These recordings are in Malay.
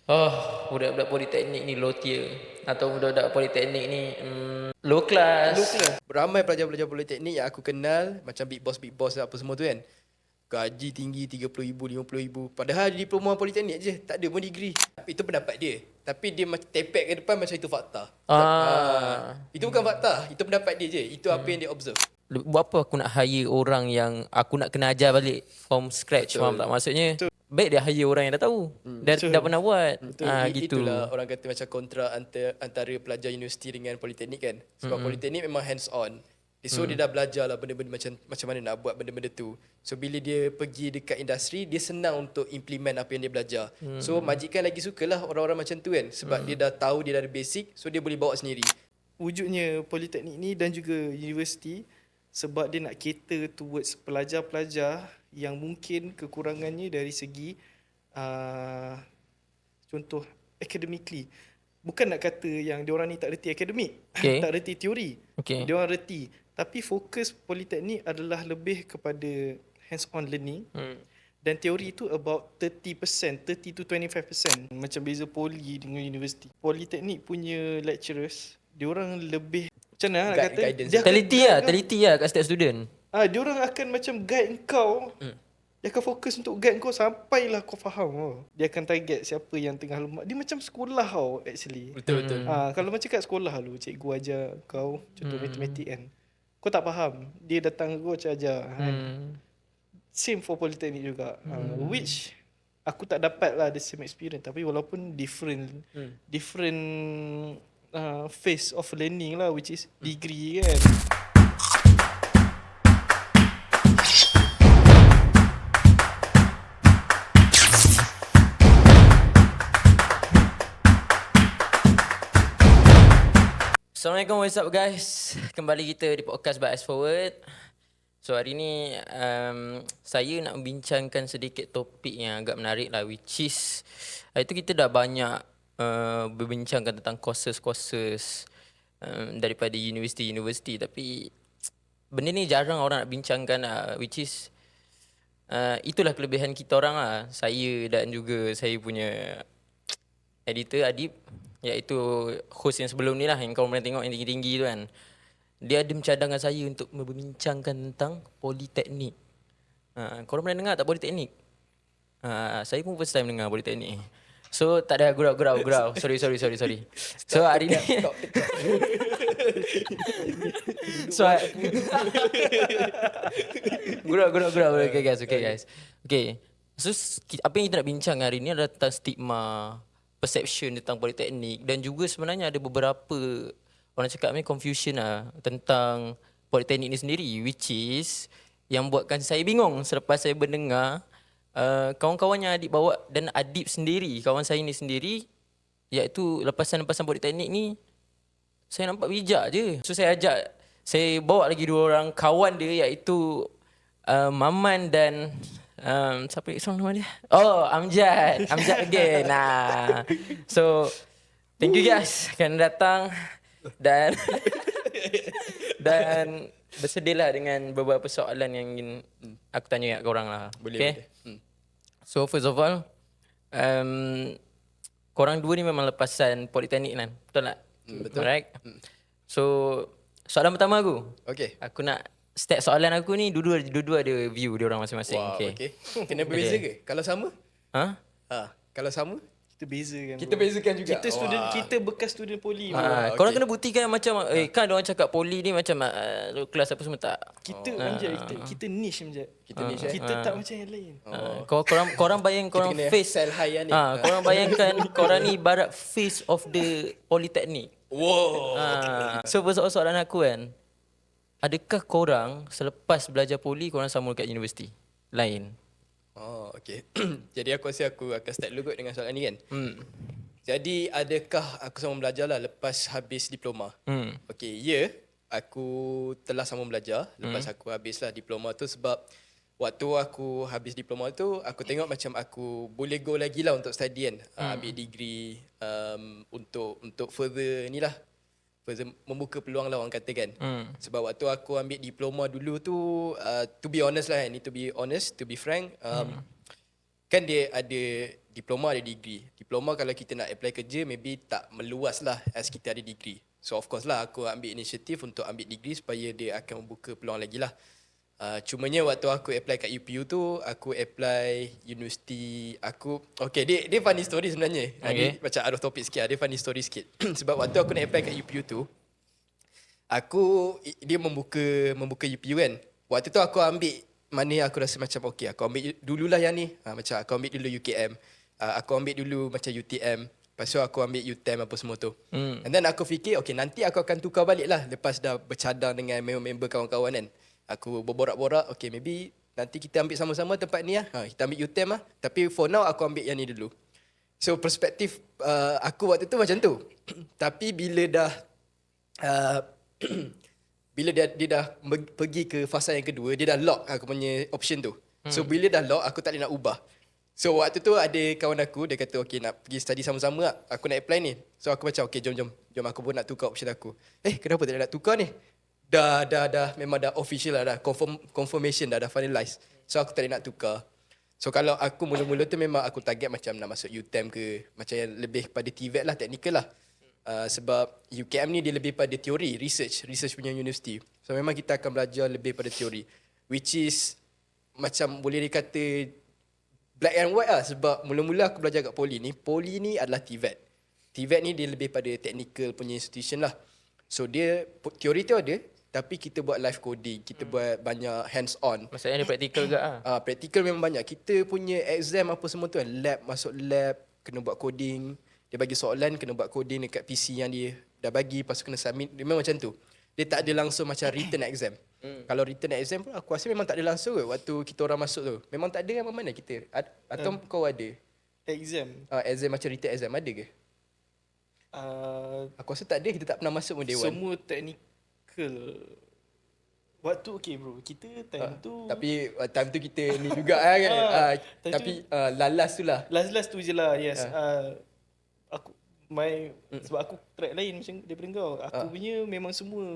Budak-budak politeknik ni low tier. Atau budak-budak politeknik ni low class. Low class. Ramai pelajar-pelajar politeknik yang aku kenal, macam big boss apa semua tu kan, gaji tinggi 30,000, 50,000. Padahal diploma politeknik je, tak ada pun degree. Itu pendapat dia. Tapi dia macam tepek ke depan macam itu fakta. Itu bukan fakta, itu pendapat dia je. Itu apa yang dia observe. Buat apa aku nak hire orang yang aku nak kena ajar balik from scratch? Faham tak? Maksudnya baik dia hire orang yang dah tahu. Dah pernah buat. Gitu. Itulah orang kata macam kontra antara pelajar universiti dengan politeknik kan. Sebab politeknik memang hands on. So dia dah belajar lah benda-benda macam mana nak buat benda-benda tu. So bila dia pergi dekat industri, dia senang untuk implement apa yang dia belajar. So majikan lagi sukalah orang-orang macam tu kan. Sebab dia dah tahu, dia dah ada basic, so dia boleh bawa sendiri. Wujudnya politeknik ni dan juga universiti sebab dia nak cater towards pelajar-pelajar yang mungkin kekurangannya dari segi contoh academically. Bukan nak kata yang diorang ni tak reti akademik, tak reti teori. Diorang reti. Tapi fokus politeknik adalah lebih kepada hands-on learning. Dan teori tu about 30%, 30 to 25%. Macam beza poli dengan universiti. Politeknik punya lecturers, diorang lebih macam mana nak kata? Teliti lah kat setiap student. Diorang akan macam guide kau. Dia akan fokus untuk guide kau sampailah kau faham. Dia akan target siapa yang tengah lemah. Dia macam sekolah tau actually. Betul. Kalau macam kat sekolah lu, cikgu ajar kau contoh matematik kan. Kau tak faham, dia datang kau ajar kan. Same for politeknik juga. Which aku tak dapat lah the same experience. Tapi walaupun different phase of learning lah, which is degree kan. Assalamualaikum, what's up guys? Kembali kita di podcast by As Forward. So hari ni saya nak membincangkan sedikit topik yang agak menarik lah, which is hari tu kita dah banyak berbincangkan tentang courses daripada universiti, tapi benda ni jarang orang nak bincangkan lah, which is itulah kelebihan kita orang lah. Saya dan juga saya punya editor Adib, iaitu host yang sebelum ni lah, yang kau pernah tengok yang tinggi-tinggi tu kan. Dia ada mencadangkan saya untuk membincangkan tentang politeknik. Korang pernah dengar tak politeknik? Saya pun first time dengar politeknik. So tak ada gurau. Sorry. So hari ni so gurau. Okay guys. So apa yang kita nak bincang hari ni adalah tentang stigma, perception tentang politeknik, dan juga sebenarnya ada beberapa orang cakap ni confusion lah tentang politeknik ni sendiri, which is yang buatkan saya bingung selepas saya mendengar kawan-kawannya Adib bawa dan Adib sendiri, kawan saya ni sendiri, iaitu lepasan politeknik ni saya nampak bijak je. So saya bawa lagi dua orang kawan dia, iaitu Maman dan siapa seorang nama dia? Amjad again. So thank you guys kerana datang dan bersedialah dengan beberapa soalan yang ingin aku tanya kat korang lah. Boleh. So first of all, korang dua ni memang lepasan politeknik kan? Betul tak? Betul. Alright. So soalan pertama aku. Okay. Aku nak start soalan aku ni, dua-dua ada view dia orang masing-masing. Wow, okay. Kena berbeza ke? Kalau sama? Kalau sama? Kita beza kan. Kita bezakan juga. Kita student, kita bekas student poli. Korang kena buktikan macam kan orang cakap poli ni macam kelas apa semua tak. Kita kita niche macam. Kita tak macam yang lain. Korang bayang korang face sell high ni. korang bayangkan korang ni ibarat face of the polytechnic. Wow. So soalan aku kan, adakah korang selepas belajar poli korang sama dekat universiti lain? Okay. Jadi aku rasa aku akan start dulu kot dengan soalan ni kan. Jadi adakah aku sama belajar lah lepas habis diploma? Okay, aku telah sama belajar lepas aku habislah diploma tu, sebab waktu aku habis diploma tu aku tengok macam aku boleh go lagi lah untuk study kan. Ambil degree untuk further ni lah, membuka peluang lah orang kata kan. Sebab waktu aku ambil diploma dulu tu, to be honest lah, to be frank, kan dia ada diploma ada degree. Diploma kalau kita nak apply kerja maybe tak meluas lah as kita ada degree. So of course lah aku ambil inisiatif untuk ambil degree supaya dia akan membuka peluang lagi lah. Cumanya waktu aku apply kat UPU tu, aku apply universiti aku. Okay, dia funny story sebenarnya. Dia macam out of topic sikit lah. Dia funny story sikit. Sebab waktu aku nak apply kat UPU tu, dia membuka UPU kan. Waktu tu aku ambil mana yang aku rasa macam okay, aku ambil dululah yang ni. Macam aku ambil dulu UKM. Aku ambil dulu macam UTM. Lepas tu aku ambil UTM apa semua tu. And then aku fikir okay, nanti aku akan tukar balik lah lepas dah bercadang dengan member-member kawan-kawan kan. Aku berborak-borak, okay maybe nanti kita ambil sama-sama tempat ni lah. Kita ambil UTM lah. Tapi for now aku ambil yang ni dulu. So perspektif aku waktu tu macam tu. Tapi bila dah bila dia dah pergi ke fasa yang kedua, dia dah lock aku punya option tu. So bila dah lock, aku tak boleh nak ubah. So waktu tu ada kawan aku, dia kata okay nak pergi study sama-sama lah. Aku nak apply ni. So aku macam okay jom aku pun nak tukar option aku. Kenapa tak nak tukar ni? Dah memang dah official lah, dah confirmation dah finalize. So aku tak boleh nak tukar. So kalau aku mula-mula tu memang aku target macam nak masuk UTM ke, macam yang lebih pada TVET lah, technical lah. Sebab UKM ni dia lebih pada teori, research punya universiti. So memang kita akan belajar lebih pada teori, which is macam boleh dikata black and white lah. Sebab mula-mula aku belajar kat Poli ni adalah TVET. TVET ni dia lebih pada technical punya institution lah. So dia teori tu ada, tapi kita buat live coding, kita buat banyak hands on. Maksudnya dia praktikal ke ah? Praktikal memang banyak. Kita punya exam apa semua tu kan, masuk lab, kena buat coding. Dia bagi soalan, kena buat coding dekat PC yang dia dah bagi, lepas tu kena submit. Dia memang macam tu. Dia tak ada langsung macam written exam. Kalau written exam pun aku rasa memang tak ada langsung ke waktu kita orang masuk tu. Memang tak ada kan mana kita? Atau kau ada? Exam. Exam macam written exam ada ke? Aku rasa tak ada, kita tak pernah masuk pun dewan. Semua technical. Waktu okay bro, kita time tu. Tapi time tu kita ni juga kan. Tapi last tu lah. Last tu je lah, yes. Aku sebab aku track lain macam daripada kau. Aku punya memang semua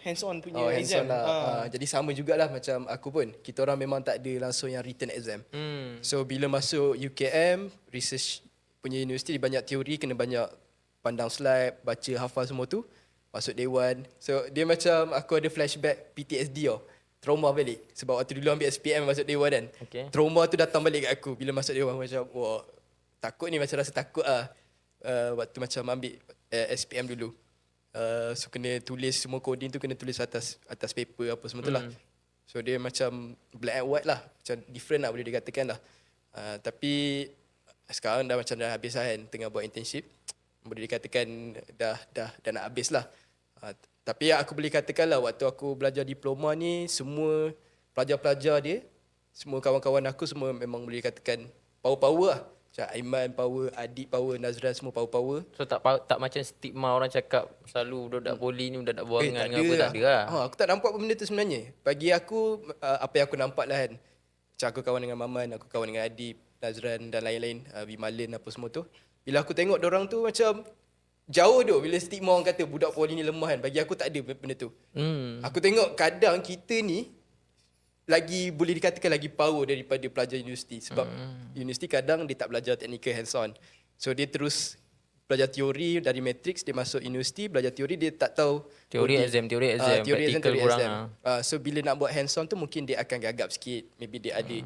hands on punya exam lah. Jadi sama jugalah macam aku pun. Kita orang memang tak ada langsung yang written exam. So bila masuk UKM, research punya universiti banyak teori, kena banyak pandang slide, baca, hafal semua tu. Masuk dewan. So dia macam aku ada flashback PTSD tau. Trauma balik. Sebab waktu dulu ambil SPM masuk dewan kan. Trauma tu datang balik kat aku bila masuk dewan. Macam wah, takut ni, macam rasa takut lah. Waktu macam ambil SPM dulu. So kena tulis semua coding tu, kena tulis atas paper apa semua tu lah. So dia macam black and white lah. Macam different lah boleh dikatakan lah. Tapi sekarang dah macam dah habis lah kan. Tengah buat internship. Boleh dikatakan dah nak habis lah. Tapi aku boleh katakan lah waktu aku belajar diploma ni, semua pelajar-pelajar dia, semua kawan-kawan aku semua memang boleh dikatakan power-power lah. Macam Aiman power, Adik power, Nazran semua power-power. So tak macam stigma orang cakap selalu budak poli ni budak buangan ke apa, tak ada lah. Aku tak nampak benda tu sebenarnya. Bagi aku, apa yang aku nampak lah kan. Macam aku kawan dengan Maman, aku kawan dengan Adik, Nazran dan lain-lain, Bimalin apa semua tu. Bila aku tengok dorang tu macam jauh tu bila stigma orang kata budak poli ni lemah kan. Bagi aku tak ada benda tu. Aku tengok kadang kita ni lagi boleh dikatakan lagi power daripada pelajar universiti. Sebab universiti kadang dia tak belajar technical hands on. So dia terus belajar teori dari matrix, dia masuk universiti, belajar teori, dia tak tahu teori exam, practical kurang. So bila nak buat hands on tu mungkin dia akan gagap sikit. Maybe dia ada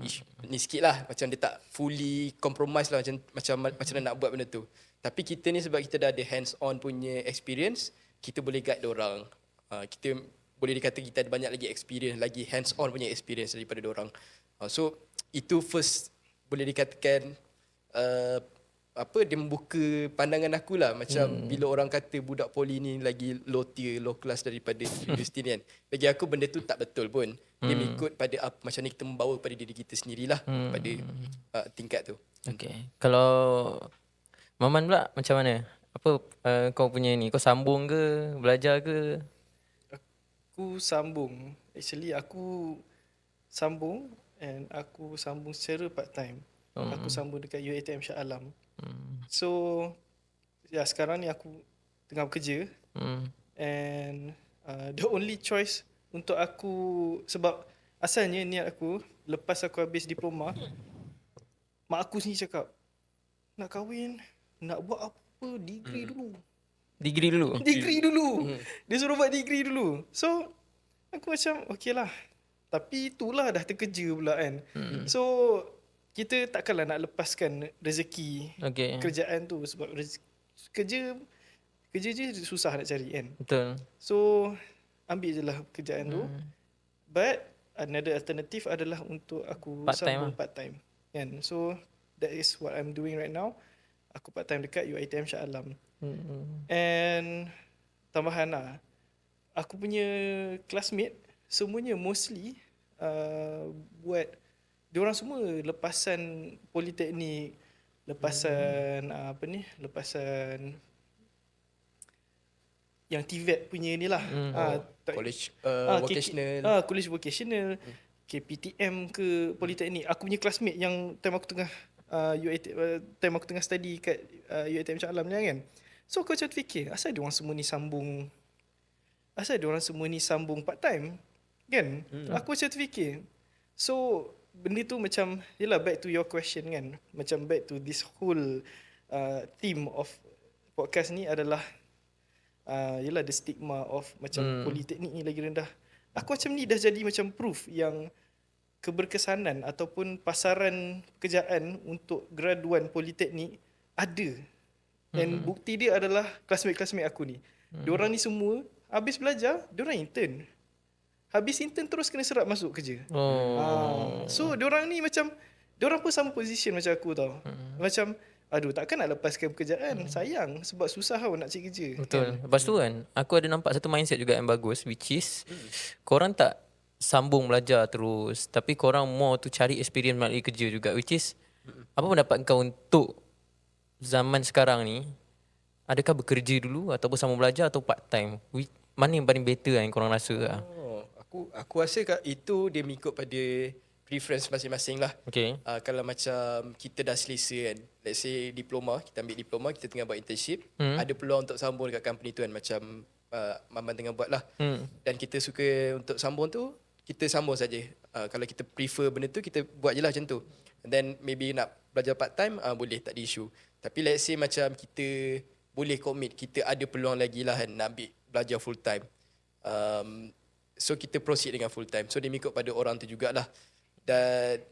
ni sikit lah. Macam dia tak fully compromise lah macam mana nak buat benda tu. Tapi kita ni sebab kita dah ada hands on punya experience, kita boleh guide dorang. Kita boleh dikata kita ada banyak lagi experience, lagi hands on punya experience daripada dorang. So itu first boleh dikatakan dia membuka pandangan aku lah. Macam bila orang kata budak poli ni lagi low tier, low class daripada universiti ni kan. Bagi aku benda tu tak betul pun. Dia mengikut pada macam ni kita membawa pada diri kita sendirilah pada tingkat tu. Okay. Kalau Maman pula macam mana? Apa kau punya ni? Kau sambung ke? Belajar ke? Aku sambung. Actually aku sambung and aku sambung secara part time. Aku sambung dekat UiTM Shah Alam. So sekarang ni aku tengah bekerja. And the only choice untuk aku, sebab asalnya niat aku lepas aku habis diploma mak aku sendiri cakap, nak kahwin, nak buat apa, degree dulu. Degree dulu. Degree dulu. Dia suruh buat degree dulu. So aku macam okay lah. Tapi itulah dah terkerja pula kan. So kita takkanlah nak lepaskan rezeki kerjaan tu. Sebab kerja je susah nak cari kan. Betul. So ambil je lah kerjaan tu. But another alternative adalah untuk aku sambung part time kan. So that is what I'm doing right now. Aku part time dekat UiTM Shah Alam. And tambahan lah, aku punya classmate semuanya mostly buat, diorang semua lepasan politeknik, lepasan lepasan yang TVET punya ni lah. College vocational. College vocational, KPTM ke politeknik. Aku punya classmate yang time aku tengah time aku tengah study kat UiTM Shah Alam ni kan. So aku macam fikir, asal diorang semua ni sambung part time kan. Aku macam terfikir. So benda tu macam, yelah, back to your question kan, macam back to this whole theme of podcast ni adalah yelah, the stigma of macam politeknik ni lagi rendah. Aku macam ni dah jadi macam proof yang keberkesanan ataupun pasaran pekerjaan untuk graduan politeknik ada. Dan bukti dia adalah classmate-classmate aku ni. Diorang ni semua habis belajar, diorang intern. Habis intern terus kena serap masuk kerja. So diorang ni macam, diorang pun sama position macam aku tau. Macam, aduh, takkan nak lepaskan pekerjaan. Sayang, sebab susah tau nak cari kerja. Betul. Lepas tu kan, aku ada nampak satu mindset juga yang bagus, which is korang tak sambung belajar terus, tapi korang more tu cari experience melalui kerja juga, which is apa pendapat kau untuk zaman sekarang ni? Adakah bekerja dulu ataupun sambung belajar atau part time? Mana yang paling better yang korang rasa lah? Aku rasa itu dia mengikut pada preference masing-masing lah. Kalau macam kita dah selesa kan, let's say diploma, kita ambil diploma, kita tengah buat internship, ada peluang untuk sambung dekat company tu kan, macam Maman tengah buat lah. Dan kita suka untuk sambung tu, kita sambung saja. Kalau kita prefer benda tu, kita buat je lah macam tu. And then maybe nak belajar part time, boleh, tak ada issue. Tapi let's say macam kita boleh commit, kita ada peluang lagi lah kan, nak ambil belajar full time. So kita proceed dengan full time. So dia mengikut pada orang tu jugalah. Dan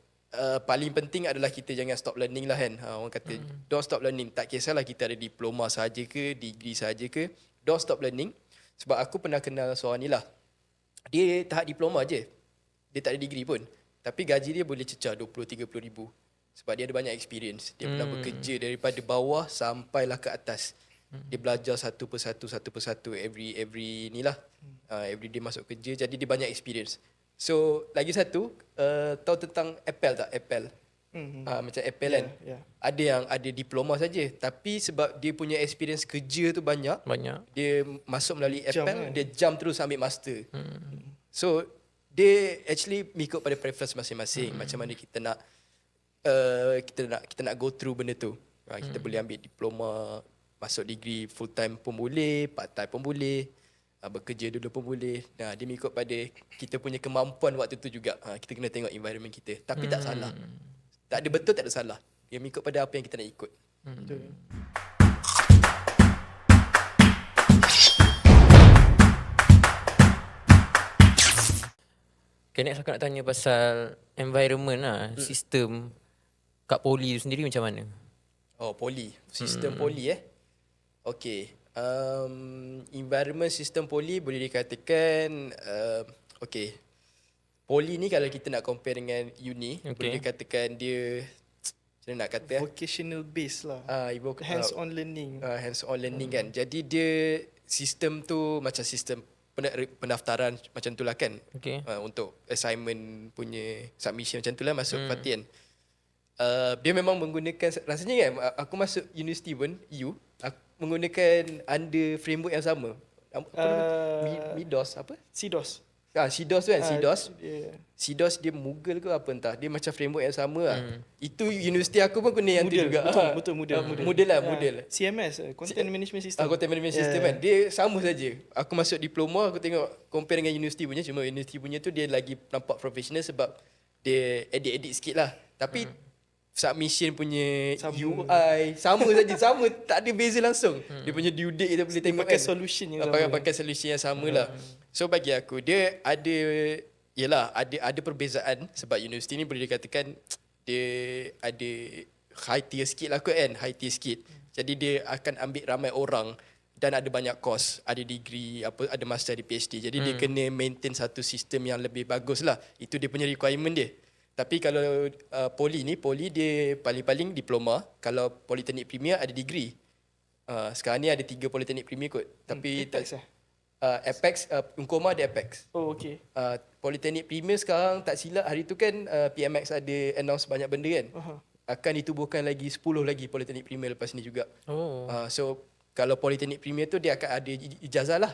paling penting adalah kita jangan stop learning lah kan. Orang kata don't stop learning. Tak kisahlah kita ada diploma sahaja ke, degree sahaja ke, don't stop learning. Sebab aku pernah kenal seorang ni lah, dia tahap diploma je, dia tak ada degree pun, tapi gaji dia boleh cecah 20-30 ribu. Sebab dia ada banyak experience. Dia pernah bekerja daripada bawah sampailah ke atas. Dia belajar satu persatu every ni lah. Every day masuk kerja, jadi dia banyak experience. So lagi satu, tahu tentang Apple tak? Apple. Macam Apple kan. Ada yang ada diploma saja, tapi sebab dia punya experience kerja tu banyak. Dia masuk melalui Apple, dia jump terus ambil master. So dia actually mengikut pada preference masing-masing. Macam mana kita nak kita nak go through benda tu. Kita boleh ambil diploma, masuk degree full time pun boleh, part time pun boleh, bekerja dulu pun boleh. Dia mengikut pada kita punya kemampuan waktu tu juga. Kita kena tengok environment kita. Tapi tak salah. Tak ada betul, tak ada salah. Dia mengikut pada apa yang kita nak ikut. Betul. Okay, next aku nak tanya pasal environment lah, sistem kat poli tu sendiri macam mana? Poli, sistem poli Okay, environment sistem poli boleh dikatakan okay, poli ni kalau kita nak compare dengan uni, boleh dikatakan dia macam mana nak kata, vocational base lah, hands on learning. Hands on learning kan. Jadi dia sistem tu macam sistem pendaftaran macam tu lah kan. Untuk assignment punya submission macam tu lah masuk Fatian. Dia memang menggunakan, rasanya kan aku masuk universiti pun, aku menggunakan under framework yang sama. Midos apa? CDOS. CDOS tu kan, CDOS dia Moogle ke apa entah. Dia macam framework yang sama lah. Itu universiti aku pun guna yang tu juga. Betul, Moodle lah, Moodle. CMS, Content Management System. Content Management System kan. Dia sama saja. Aku masuk diploma, aku tengok compare dengan universiti punya. Cuma universiti punya tu dia lagi nampak professional sebab dia edit-edit sikit lah. Tapi submission punya Sama. UI sama saja, sama, tak ada beza langsung. Dia punya due date kita boleh tengok pakai kan. solution yang sama. Pakai solution yang sama lah. So bagi aku dia ada, yelah, ada perbezaan sebab universiti ni boleh dikatakan dia ada high tier sikit lah kot kan, high tier sikit. Jadi dia akan ambil ramai orang dan ada banyak course, ada degree, ada master, ada PhD. Jadi dia kena maintain satu sistem yang lebih bagus lah. Itu dia punya requirement dia. Tapi kalau poli dia paling-paling diploma. Kalau Politeknik Premier ada degree. Sekarang ni ada 3 Politeknik Premier kot. Tapi Apex Apex, Unkoma ada Apex. Oh, okay. Politeknik Premier sekarang tak silap hari tu kan PMX ada announce banyak benda kan. Akan ditubuhkan lagi 10 lagi Politeknik Premier lepas ni juga. So kalau Politeknik Premier tu dia akan ada ijazah lah.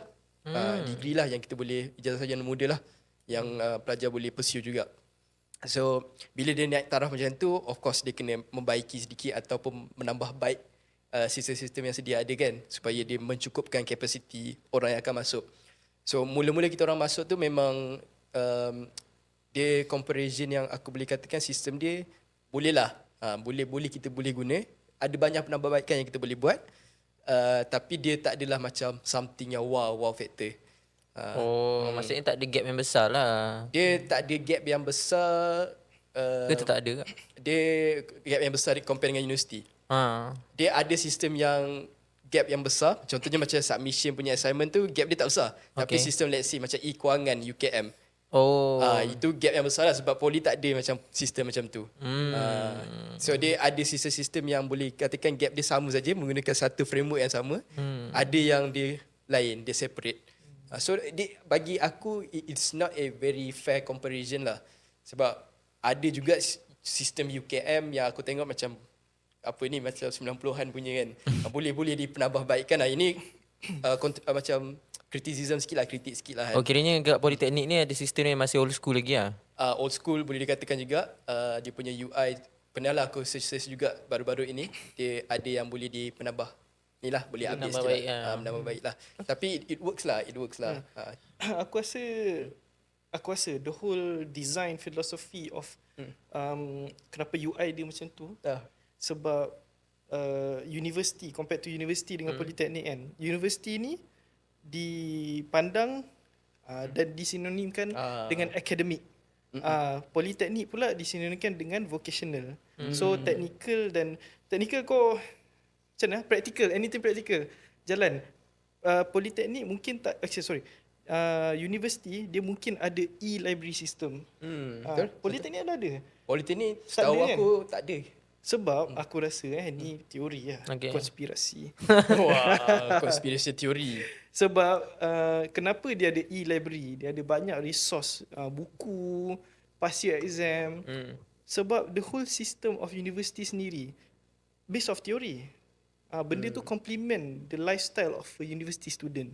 Degree lah yang kita boleh, ijazah sarjana muda lah yang pelajar boleh pursue juga. So bila dia naik taraf macam tu, of course dia kena membaiki sedikit ataupun menambah baik sistem-sistem yang sedia ada kan, supaya dia mencukupkan kapasiti orang yang akan masuk. So mula-mula kita orang masuk tu memang dia comparison yang aku boleh katakan sistem dia boleh lah, boleh kita boleh guna. Ada banyak penambahbaikan yang kita boleh buat, tapi dia tak adalah macam something yang wow factor. Maksudnya tak ada gap yang besar lah. Dia tak ada gap yang besar. Ke tak ada tak? Dia gap yang besar compare dengan universiti. Dia ada sistem yang gap yang besar. Contohnya macam submission punya assignment tu gap dia tak besar. Tapi sistem let's say macam e-kewangan UKM. Itu gap yang besar lah sebab poli tak ada macam sistem macam tu. So dia ada sistem yang boleh katakan gap dia sama saja menggunakan satu framework yang sama. Ada yang dia lain, dia separate. So bagi aku it's not a very fair comparison lah. Sebab ada juga sistem UKM yang aku tengok macam apa ni, macam 90-an punya kan. Boleh dipenambahbaikkan lah. Ini macam criticism sikit lah, kritik sikit lah kan. Kiranya kat Politeknik ni ada sistem yang masih old school lagi lah. Old school boleh dikatakan juga. Dia punya UI, pernah lah aku search juga baru-baru ini. Dia ada yang boleh dipenambah. Ni lah, boleh update sikit baik lah. Menambah baik lah. Tapi it works lah. Aku rasa the whole design philosophy of kenapa UI dia macam tu, sebab university, compared to university dengan politeknik kan, university ni dipandang dan disinonimkan dengan akademik. Politeknik pula disinonimkan dengan vocational. So technical kau macam mana? Practical, anything practical jalan. Politeknik mungkin tak, university dia mungkin ada e-library system. Politeknik ada. Politeknik setahu aku tak ada. Sebab aku rasa ni teori lah, konspirasi. Wah, konspirasi teori. Sebab kenapa dia ada e-library, dia ada banyak resource, buku, past year exam. Sebab the whole system of university sendiri based off theory. Benda tu complement the lifestyle of a university student.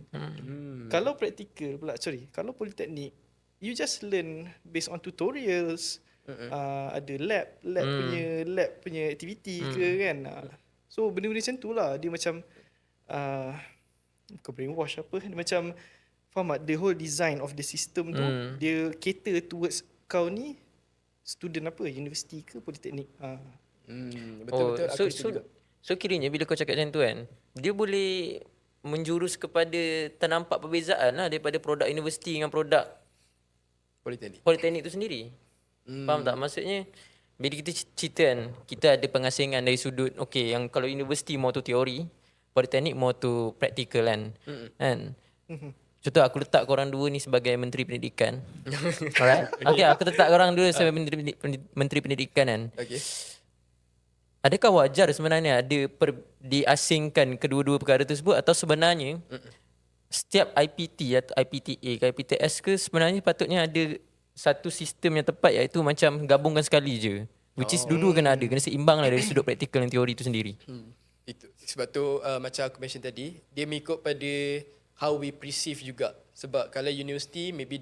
Kalau practical pula, kalau politeknik, you just learn based on tutorials. Ada lab punya activity ke kan. So benda-benda macam tu lah. Dia macam kau brainwash apa, dia macam faham tak, the whole design of the system tu dia cater towards kau ni student apa, universiti ke politeknik. Betul-betul aku setuju juga. So kiranya bila kau cakap macam tu kan, dia boleh menjurus kepada ternampak perbezaan lah daripada produk universiti dengan produk politeknik tu sendiri. Faham tak? Maksudnya bila kita cerita kan, kita ada pengasingan dari sudut yang kalau universiti more tu teori, politeknik more tu practical kan. Contoh aku letak korang dua ni sebagai Menteri Pendidikan. Alright? Aku letak korang dua sebagai Menteri Pendidikan kan. Adakah wajar sebenarnya diasingkan kedua-dua perkara tersebut, atau sebenarnya setiap IPT atau IPTA ke IPTS ke sebenarnya patutnya ada satu sistem yang tepat, iaitu macam gabungkan sekali je. Which is dua-dua kena seimbang lah dari sudut praktikal dan teori tu sendiri. Itu sebab tu macam aku mention tadi, dia mengikut pada how we perceive juga. Sebab kalau university maybe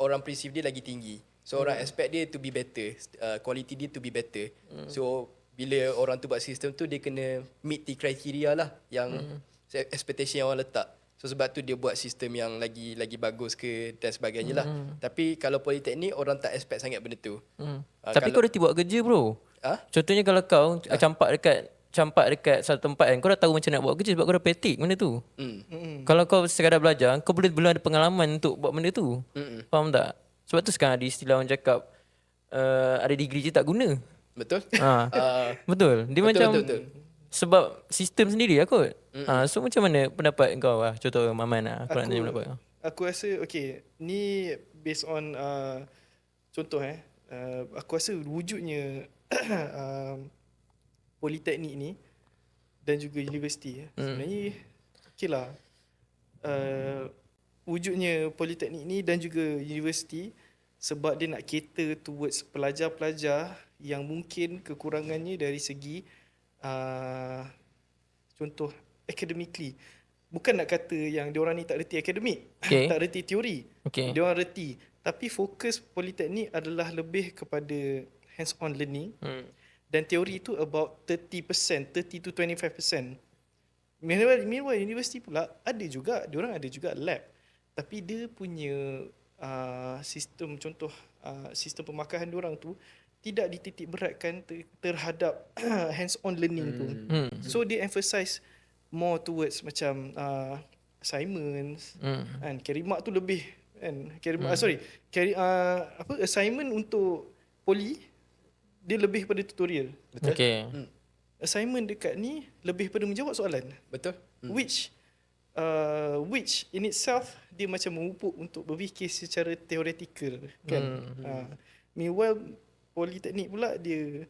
orang perceive dia lagi tinggi. So orang expect dia to be better, quality dia to be better. So bila orang tu buat sistem tu, dia kena meet the criteria lah yang expectation yang orang letak. So sebab tu dia buat sistem yang lagi bagus ke dan sebagainya lah. Tapi kalau politeknik orang tak expect sangat benda tu. Tapi kau dah buat kerja bro. Contohnya kalau kau campak dekat satu tempat kan, kau dah tahu macam nak buat kerja sebab kau dah praktik benda tu. Kalau kau sekadar belajar, kau belum ada pengalaman untuk buat benda tu. Faham tak? Sebab tu sekarang ada istilah orang cakap ada degree je tak guna. Betul? Betul. Dia betul. Sebab sistem sendiri lah kot. So macam mana pendapat kau lah? Contoh Maman lah. Aku nak tanya pendapat kau. Aku rasa ni based on contoh aku rasa wujudnya politeknik ni dan juga universiti sebenarnya lah wujudnya politeknik ni dan juga universiti sebab dia nak cater towards pelajar-pelajar yang mungkin kekurangannya dari segi contoh academically. Bukan nak kata yang diorang ni tak reti akademik, tak reti teori. Diorang reti, tapi fokus politeknik adalah lebih kepada hands-on learning. Dan teori tu about 30% to 25%. Meanwhile universiti pula diorang ada juga lab. Tapi dia punya sistem contoh sistem pemakahan diorang tu tidak dititik beratkan terhadap hands-on learning tu. So they emphasize more towards macam assignments kan. Kerimak tu lebih kan. Assignment untuk poli dia lebih pada tutorial. Betul? Assignment dekat ni lebih pada menjawab soalan. Betul? Which in itself dia macam memupuk untuk berfikir secara teoretikal kan. Meanwhile politeknik pula dia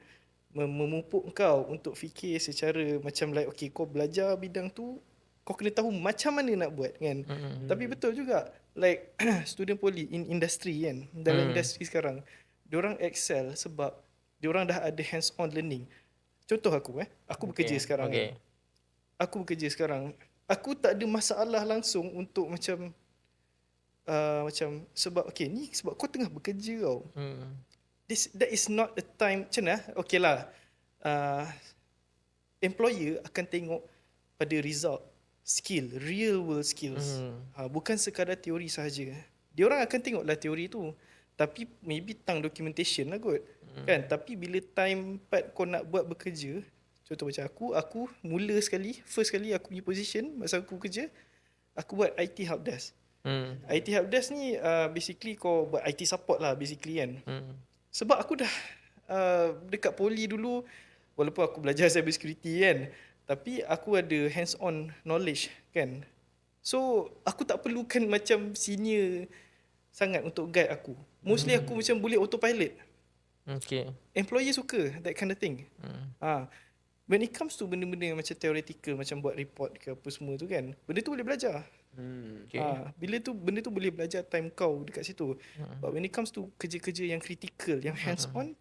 memupuk kau untuk fikir secara macam like kau belajar bidang tu, kau kena tahu macam mana nak buat kan. Tapi betul juga like student poli in industry kan, dalam industri sekarang diorang excel sebab diorang dah ada hands on learning. Contoh aku bekerja sekarang kan. Aku bekerja sekarang, aku tak ada masalah langsung untuk macam sebab ni sebab kau tengah bekerja tau. That is not the time. Macam mana? Employer akan tengok pada result, skill, real world skills. Bukan sekadar teori sahaja. Diorang akan tengoklah teori tu, tapi maybe tang documentation lah kot. Kan? Tapi bila time part kau nak buat bekerja, contoh macam aku first kali aku punya position masa aku kerja, aku buat IT helpdesk. IT helpdesk ni basically kau buat IT support lah basically kan. Sebab aku dah dekat poli dulu, walaupun aku belajar cyber security kan, tapi aku ada hands on knowledge kan. So aku tak perlukan macam senior sangat untuk guide aku. Mostly aku macam boleh autopilot. Employer suka that kind of thing. When it comes to benda-benda yang macam theoretical, macam buat report ke apa semua tu kan, benda tu boleh belajar. Benda tu boleh belajar time kau dekat situ. But when it comes to kerja-kerja yang critical, yang hands on,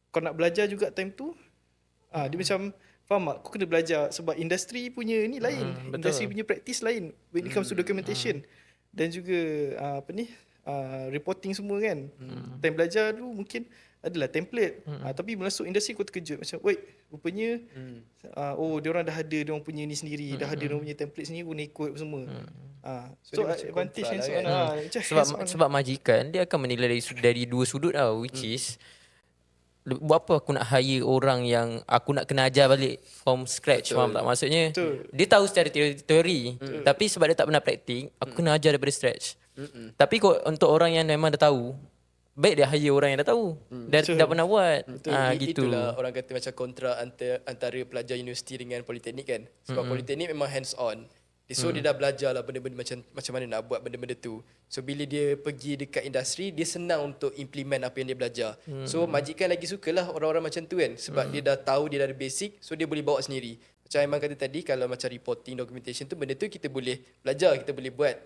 kau nak belajar juga time tu, dia macam faham tak? Kau kena belajar sebab industri punya ni lain, industri punya practice lain when it comes to documentation dan juga reporting semua kan. Time belajar dulu mungkin adalah template, tapi masuk industri kau terkejut macam, rupanya diorang dah ada diorang punya ni sendiri, dah ada diorang punya template sendiri, guna ikut semua. So advantage hands on sebab majikan dia akan menilai dari dua sudut tau, which is buat apa aku nak hire orang yang aku nak kena ajar balik from scratch. Faham tak? Maksudnya dia tahu secara teori, tapi sebab dia tak pernah praktik, aku kena ajar daripada scratch. Tapi untuk orang yang memang dah tahu, baik dia hire orang yang dah tahu, dah pernah buat. Gitu. Itulah orang kata macam kontrak antara pelajar universiti dengan politeknik kan. Sebab politeknik memang hands on. So dia dah belajar lah benda-benda macam mana nak buat benda-benda tu. So bila dia pergi dekat industri, dia senang untuk implement apa yang dia belajar. So majikan lagi sukalah orang-orang macam tu kan. Sebab dia dah tahu, dia dah ada basic, so dia boleh bawa sendiri. Macam Aiman kata tadi, kalau macam reporting, documentation tu, benda tu kita boleh belajar, kita boleh buat.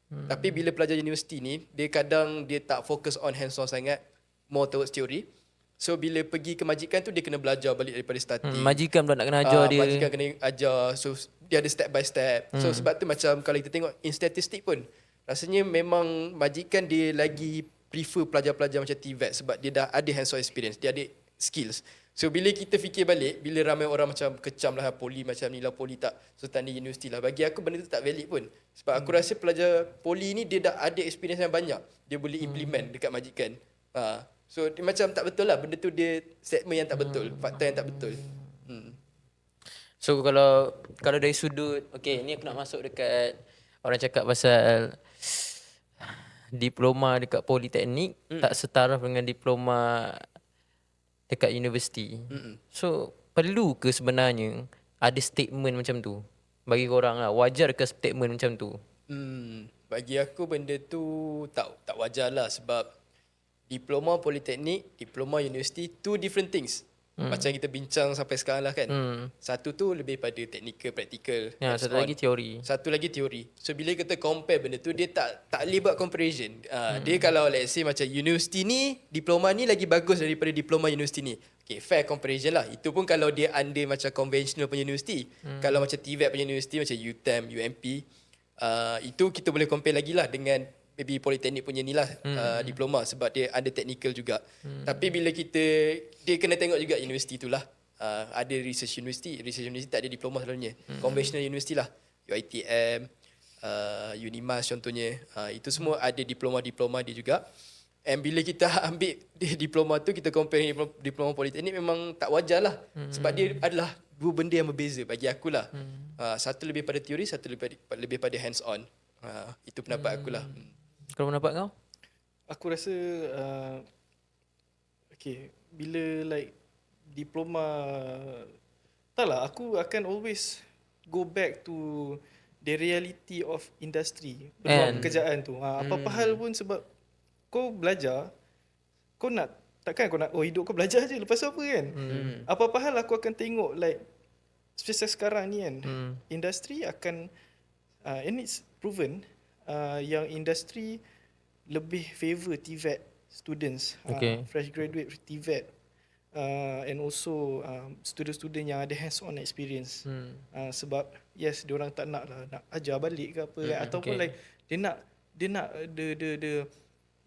Tapi bila pelajar universiti ni, dia kadang dia tak fokus on hands on sangat, more towards theory. So bila pergi ke majikan tu, dia kena belajar balik daripada starting. Majikan pula nak kena ajar dia. Majikan kena ajar, so dia ada step by step. So sebab tu macam kalau kita tengok in statistik pun, rasanya memang majikan dia lagi prefer pelajar-pelajar macam TVET sebab dia dah ada hands on experience, dia ada skills. So bila kita fikir balik, bila ramai orang macam kecam lah poli macam ni lah, poli tak sultan di universiti lah. Bagi aku benda tu tak valid pun. Sebab aku rasa pelajar poli ni dia dah ada experience yang banyak. Dia boleh implement dekat majikan. So dia macam tak betul lah. Benda tu dia statement yang tak betul. Fakta yang tak betul. So kalau dari sudut, okay, ni aku nak masuk dekat orang cakap pasal diploma dekat politeknik tak setaraf dengan diploma dekat universiti. So perlu ke sebenarnya ada statement macam tu? Bagi korang lah, wajar ke statement macam tu? Bagi aku benda tu tak wajar lah, sebab diploma politeknik, diploma universiti, two different things. Macam kita bincang sampai sekarang lah kan. Satu tu lebih pada technical, practical. Ya, satu lagi teori. Satu lagi teori. So bila kita compare benda tu, dia tak boleh buat comparison. Dia kalau let's say macam universiti ni, diploma ni lagi bagus daripada diploma universiti ni. Okay, fair comparison lah. Itu pun kalau dia under macam conventional punya universiti. Kalau macam TVET punya universiti macam UTM, UMP, itu kita boleh compare lagi lah dengan maybe politeknik punya ni lah, diploma, sebab dia ada technical juga. Tapi bila dia kena tengok juga universiti tu lah. Ada research university tak ada diploma selalunya. Conventional university lah, UiTM, Unimas contohnya, itu semua ada diploma-diploma dia juga. And bila kita ambil diploma tu, kita compare diploma politeknik, memang tak wajar lah. Sebab dia adalah dua benda yang berbeza bagi aku lah. Satu lebih pada teori, satu lebih pada hands on. Itu pendapat aku lah. Kalau pendapat kau? Aku rasa okay, bila like diploma, taklah, aku akan always go back to the reality of industry, peluang pekerjaan tu. Apa-apa hal pun, sebab kau belajar, kau nak, takkan kau nak hidup kau belajar je, lepas tu apa kan. Apa-apa hal aku akan tengok like spesial sekarang ni kan, industri akan and it's proven, yang industri lebih favor TVET students, fresh graduate TVET, and also student-student yang ada hands-on experience. Sebab yes, diorang tak nak lah nak ajar balik ke apa, ataupun like dia nak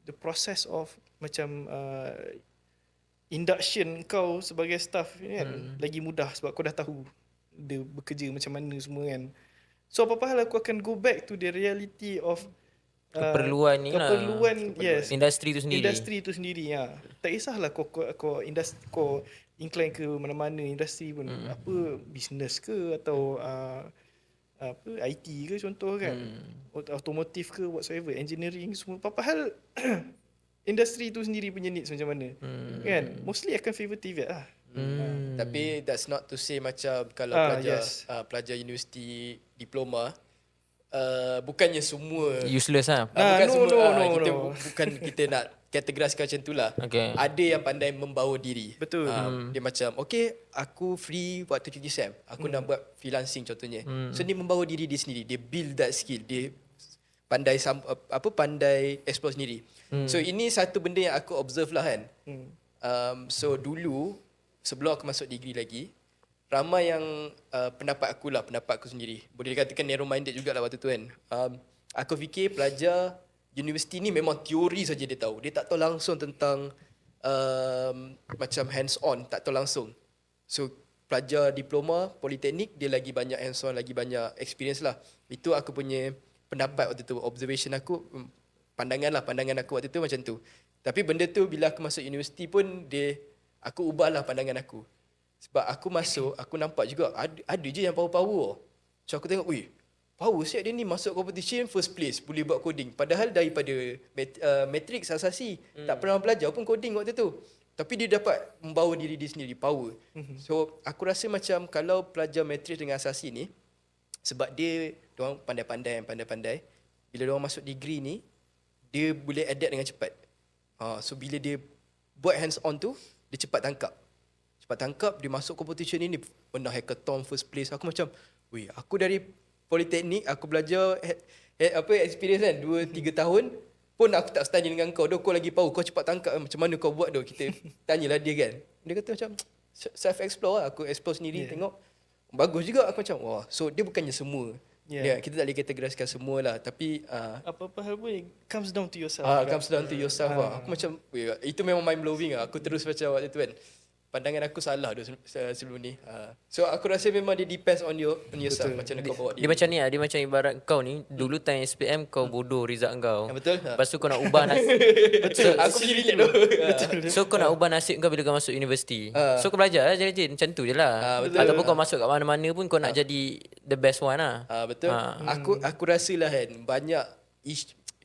the process of macam induction kau sebagai staff kan, lagi mudah sebab kau dah tahu dia bekerja macam mana semua kan. So apa-apa hal aku akan go back to the reality of keperluan ni lah. Yes, industri tu sendiri. Industri tu sendiri, tak kisahlah kau incline ke mana-mana industri pun, apa business ke atau apa IT ke contoh kan, automotive ke whatsoever, engineering, semua apa-apa hal industri tu sendiri punya needs macam mana kan, mostly akan favor TVET lah. Tapi that's not to say macam kalau pelajar universiti diploma bukannya semua useless lah. Bukan semua. Kita nak kategoriskan macam tu lah. Ada yang pandai membawa diri. Betul. Dia macam okay, aku free waktu cuti SEM, aku nak buat freelancing contohnya. So dia membawa diri dia sendiri, dia build that skill, dia pandai pandai explore sendiri. So ini satu benda yang aku observe lah kan. So dulu sebelum aku masuk degree lagi, ramai yang pendapat aku sendiri, boleh dikatakan narrow minded jugalah waktu tu kan. Aku fikir pelajar universiti ni memang teori saja dia tahu. Dia tak tahu langsung tentang macam hands on, tak tahu langsung. So pelajar diploma politeknik dia lagi banyak hands on, lagi banyak experience lah. Itu aku punya pendapat waktu tu, observation aku, pandangan aku waktu tu macam tu. Tapi benda tu bila aku masuk universiti pun aku ubahlah pandangan aku. Sebab aku masuk, aku nampak juga ada je yang power-power. So aku tengok, power siap dia ni masuk competition first place, boleh buat coding. Padahal daripada matrix asasi, tak pernah belajar pun coding waktu tu. Tapi dia dapat membawa diri dia sendiri, power. So aku rasa macam kalau pelajar matrix dengan asasi ni, sebab diorang pandai-pandai, bila diorang masuk degree ni, dia boleh adapt dengan cepat. So bila dia buat hands on tu, dia cepat tangkap, dia masuk competition ni, pernah hackathon first place. Aku macam, aku dari politeknik, aku belajar experience kan 2-3 tahun pun aku tak setanding dengan kau. Kau lagi power, kau cepat tangkap, macam mana kau buat doh? Kita tanyalah dia kan. Dia kata macam self explore lah, aku explore sendiri, tengok bagus juga. Aku macam so dia bukannya semua. Kita tak boleh kategoriskan semua lah. Tapi apa-apa hal pun comes down to yourself. Comes down to yourself lah. Aku macam itu memang mind blowing lah. Aku terus macam waktu tu kan, pandangan aku salah tu sebelum ni. So aku rasa memang dia depends on yourself macam mana kau bawa Dia macam ni lah. Dia macam ibarat kau ni dulu time SPM kau bodoh result kau. Betul. Lepas tu kau nak ubah nasib. Betul. Aku boleh relate tu. So kau nak ubah nasib kau bila kau masuk universiti. So kau belajar lah je macam tu je lah. Ataupun kau masuk kat mana-mana pun kau nak jadi the best one lah. Betul. Aku rasalah kan banyak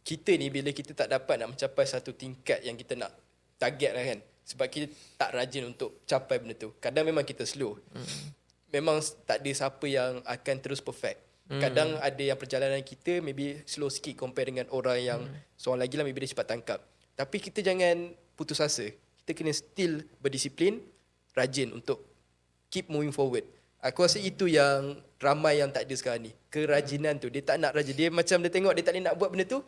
kita ni bila kita tak dapat nak mencapai satu tingkat yang kita nak target lah kan. Sebab kita tak rajin untuk capai benda tu. Kadang memang kita slow. Memang tak ada siapa yang akan terus perfect. Kadang ada yang perjalanan kita maybe slow sikit compare dengan orang yang seorang lagi lah maybe dia cepat tangkap. Tapi kita jangan putus asa. Kita kena still berdisiplin, rajin untuk keep moving forward. Aku rasa itu yang ramai yang tak ada sekarang ni. Kerajinan tu. Dia tak nak rajin. Dia macam dia tengok dia tak boleh nak buat benda tu.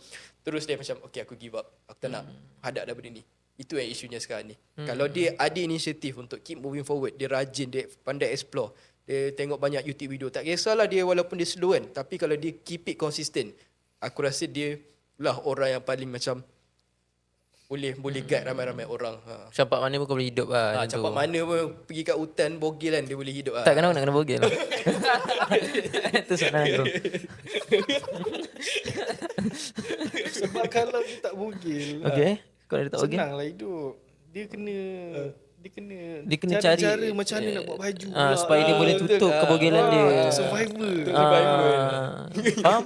Terus dia macam okay aku give up. Aku tak nak hadap dah benda ni. Itu yang isunya sekarang ni. Kalau dia ada inisiatif untuk keep moving forward, dia rajin, dia pandai explore, dia tengok banyak YouTube video, tak kisahlah dia walaupun dia slow kan, tapi kalau dia keep it consistent, aku rasa dia lah orang yang paling macam boleh guide ramai-ramai orang. Campak mana pun kau boleh hidup lah. Campak mana pun pergi kat hutan bogel kan dia boleh hidup lah. Tak kenapa nak kena bogel. Itu soalan aku. Sebab kalau dia tak bogel, Okay. Kalau dia tak bogel, senang lah hidup. Dia kena cari cara macam mana nak buat baju supaya dia boleh tutup kebogelan dia. Survivor. Faham?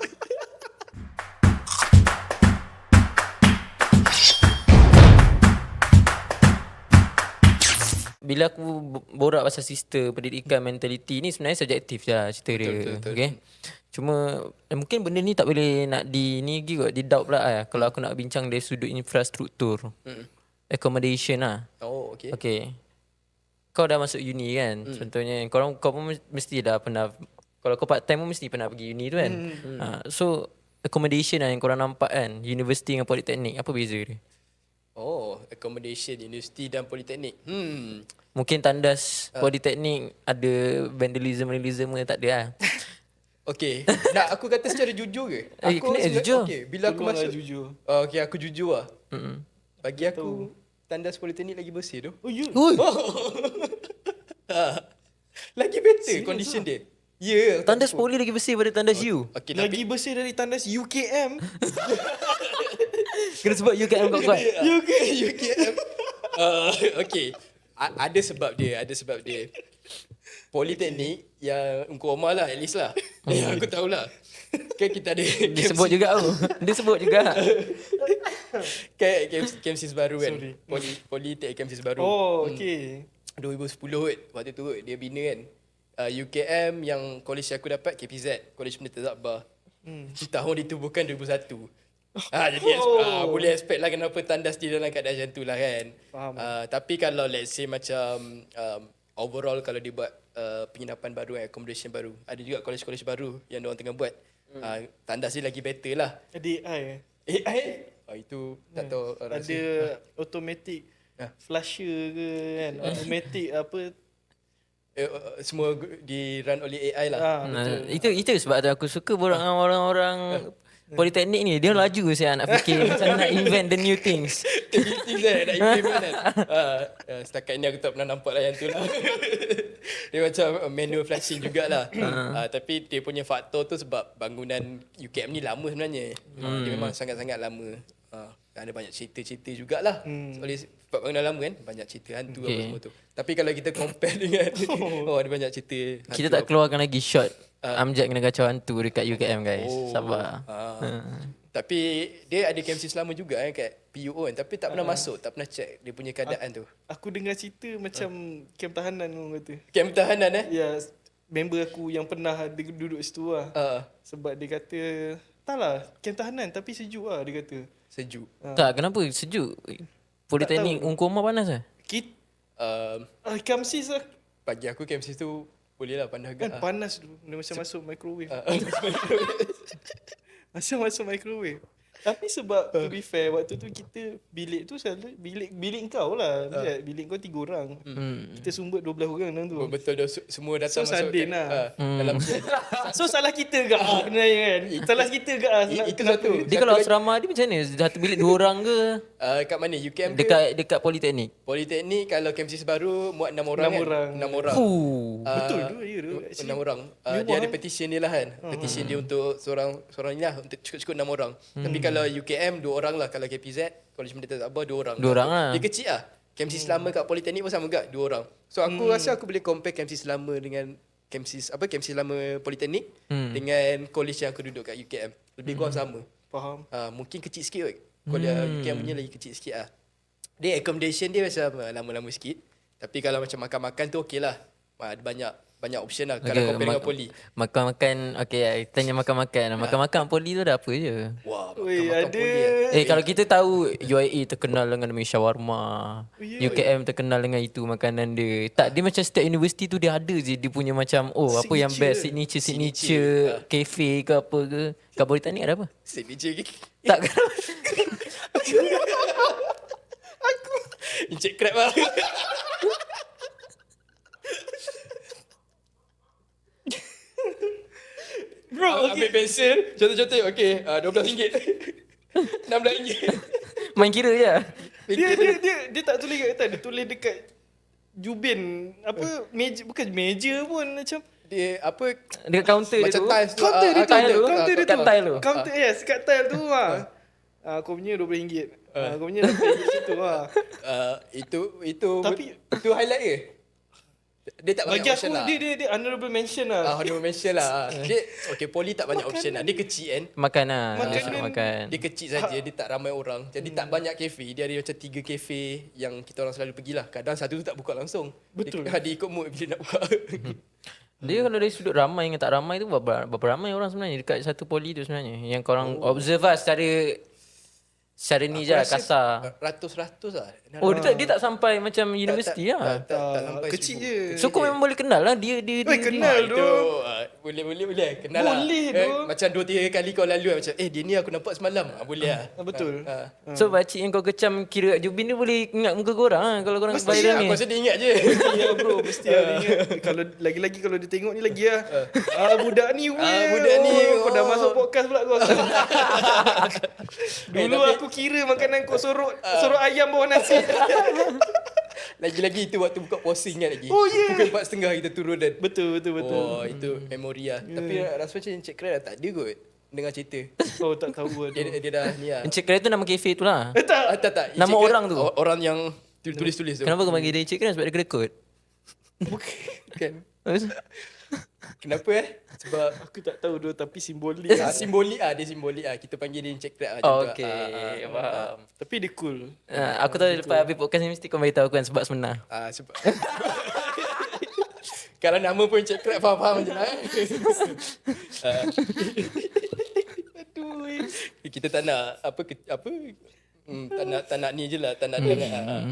Bila aku borak pasal sistem pendidikan mentality ni sebenarnya subjektif je lah cerita dia. Betul. Okay? Cuma mungkin benda ni tak boleh nak ni kot, di doubt pula lah. Kalau aku nak bincang dari sudut infrastruktur. Accommodation lah. Oh, okay. Okay. Kau dah masuk uni kan. Contohnya kau pun mesti dah pernah, kalau kau part time pun mesti pernah pergi uni tu kan. So accommodation lah yang korang nampak kan, universiti dengan politeknik, apa beza dia? Oh, accommodation universiti dan politeknik. Mungkin tandas politeknik ada vandalism tak ada lah. Okay. Nak aku kata secara jujur ke? Aku kena jujur. Okay, bila aku masuk jujur. Okay, aku jujur lah. Bagi aku tandas politeknik lagi bersih tu. Oh, you. Lagi better condition dia. Ya, Tandas poli lagi bersih daripada tandas U. Okay, Lagi bersih dari tandas UKM. Kena sebut UKM kuat-kuat. UKM. Okay. Ada sebab dia. Politeknik yang Umar lah at least lah. Aku tahulah. Kan kita ada Dia sebut juga tu. Dia sebut juga. KMC baru kan. Politeknik KMC baru. Oh, okay. 2010 kot. Waktu tu kot dia bina kan. UKM yang college aku dapat KPZ, College Pendidikan Akbar. Tahun ditubuhkan 2001. Jadi boleh expect lah kenapa tandas dia dalam keadaan macam tu lah kan. Faham. Tapi kalau let's say macam overall kalau dia buat penginapan baru, accommodation baru, ada juga college-college baru yang diorang tengah buat, tandas dia lagi better lah. Ada AI. AI? Itu tak tahu. Ada automatic flusher ke kan. Automatic apa. Semua di run oleh AI lah. Itu sebab tu aku suka borak dengan orang-orang politeknik ni. Dia laju saya nak fikir macam nak invent the new things. Nak implement kan. Setakat ni aku tak pernah nampak lah yang tu lah. Dia macam manual flashing jugalah. Tapi dia punya faktor tu sebab bangunan UKM ni lama sebenarnya. Dia memang sangat-sangat lama. Ada banyak cerita-cerita jugalah. Oleh sebab bangunan lama kan, banyak cerita hantu apa semua tu. Tapi kalau kita compare dengan ada banyak cerita hantu. Kita tak keluarkan lagi shot Amjad kena kacau hantu dekat UKM guys. Sabar. Tapi dia ada KMC selama juga kat PUO kan. Tapi tak pernah masuk, tak pernah check dia punya keadaan tu. Aku dengar cerita macam kem tahanan orang kata. Kem tahanan Ya, member aku yang pernah dia duduk situ lah. Sebab dia kata, tak lah, kem tahanan tapi sejuk lah dia kata. Sejuk. Tak, kenapa sejuk? Politeknik Ungkoma panas lah. KMC lah. Bagi aku KMC tu boleh lah panas Kan agak. panas tu. Dia macam masuk microwave. Macam masuk microwave. Tapi sebab to be fair, waktu tu kita bilik tu selalu bilik kau lah. Bilik kau 3 orang. Kita sumbut 12 orang dalam tu. Betul dah, semua datang So, masuk sardin lah. dalam So salah kita ke sebenarnya kan? Salah kita ke itu satu. Dia kalau asrama dia macam mana? Satu bilik 2 orang ke? Kat mana? UKM ke? Dekat Politeknik. Politeknik kalau KMC baru muat 6 orang 6 kan? orang. 6 orang. Betul tu, ya tu. 6 orang. Dia ada petition dia lah kan. Petition dia untuk seorang ni lah, untuk cukup-cukup 6 orang. Tapi kalau UKM 2 orang lah. Kalau KPZ, College Merdeka Sabah 2 orang. 2 orang lah. Dia kecil lah. KMC selama kat Politeknik pun sama juga 2 orang. So aku rasa aku boleh compare KMC selama dengan KMC selama Politeknik dengan college yang aku duduk kat UKM. Lebih kurang sama. Faham. Mungkin kecil sikit kot. Kalau UKM punya lagi kecil sikit lah. Dia accommodation dia macam lama-lama sikit. Tapi kalau macam makan-makan tu okey lah. Ada banyak option lah kalau compare dengan Poli. Makan-makan, okay, tanya makan-makan. Makan-makan Poli tu dah apa je? Wah, Oi, makan-makan ada. Poli. Kalau kita tahu UIA terkenal dengan namanya shawarma. UKM terkenal dengan itu makanan dia. Tak, dia macam setiap universiti tu dia ada je dia punya macam apa yang best signature cafe ke apa ke. Kat Politeknik ada apa? Signature ke? Tak kan? Encik crab lah. Bro, Ambil pensel, contoh-contoh, okey, RM12. RM16. Main kira je. Dia tak tulis kat atas, dia tulis dekat jubin apa meja, bukan meja pun macam Dia apa, Dekat kaunter dia macam tu. tiles tu. counter dia tu, tile tu. counter dia Kat tu. tile tu. Counter, yes, kat tile tu lah. Kau punya RM20. Kau punya RM20 situ lah. Tapi itu highlight ke? Dia tak Bagi banyak aku option lah. dia honorable mention lah. Honorable mention lah. Dia Poli tak banyak option lah. Dia kecil kan. Makan lah. Makanan. Dia suruh makan. Dia kecil saja, dia tak ramai orang. Jadi tak banyak kafe. Dia ada macam 3 kafe yang kita orang selalu pergilah. Kadang satu tu tak buka langsung. Betul. Dia ikut mood bila nak buka. Dia kalau dari sudut ramai dengan tak ramai tu berapa ramai orang sebenarnya dekat satu poli tu sebenarnya. Yang korang observe lah secara ni je lah, kasar. Ratus-ratus lah. Oh dia tak sampai macam universiti lah. Tak sampai Kecil 1000. je. So kau memang boleh kenal lah dia. Oi, kenal tu. Boleh kenal lah. Boleh tu. Macam 2-3 kali kau lalu macam dia ni aku nampak semalam. Boleh lah. Betul. So pakcik yang kau kecam kira Jubin ni boleh ingat muka korang lah kalau korang viral ni. Aku rasa dia ingat je. Ya bro, mesti ada ingat. Kalau lagi-lagi kalau dia tengok ni lagi lah. Budak ni budak ni, Kau dah masuk podcast pula kau. Dulu tapi- aku kira makanan kau sorok ayam bawah nasi. Lagi-lagi itu waktu buka puasa ingat lagi. Oh, yeah. Pukul 4.30 kita turun dan Betul. oh, itu memori lah. Tapi rasa macam Encik Krai dah tak ada kot dengar cerita. Oh, tak tahu. Dia dah ni lah. Encik Krai tu nama kafe tu lah. Tak. Tak. Nama Encik Krai- orang tu? Orang yang tulis-tulis tu. Kenapa kau panggil dia Encik Krai? Sebab dia kedekut. Bukan. Kenapa Sebab Aku tak tahu tu, tapi simbolik. simbolik dia simbolik Kita panggil dia Encik Krai macam tu. Okay, faham. Tapi dia cool. Aku tahu lepas habis podcast ni mesti kau beritahu aku kan sebab sebenar. Sebab kalau nama pun Encik Krai faham je lah. Aduh. Kita tak nak tak nak ni je lah, tak nak dengar.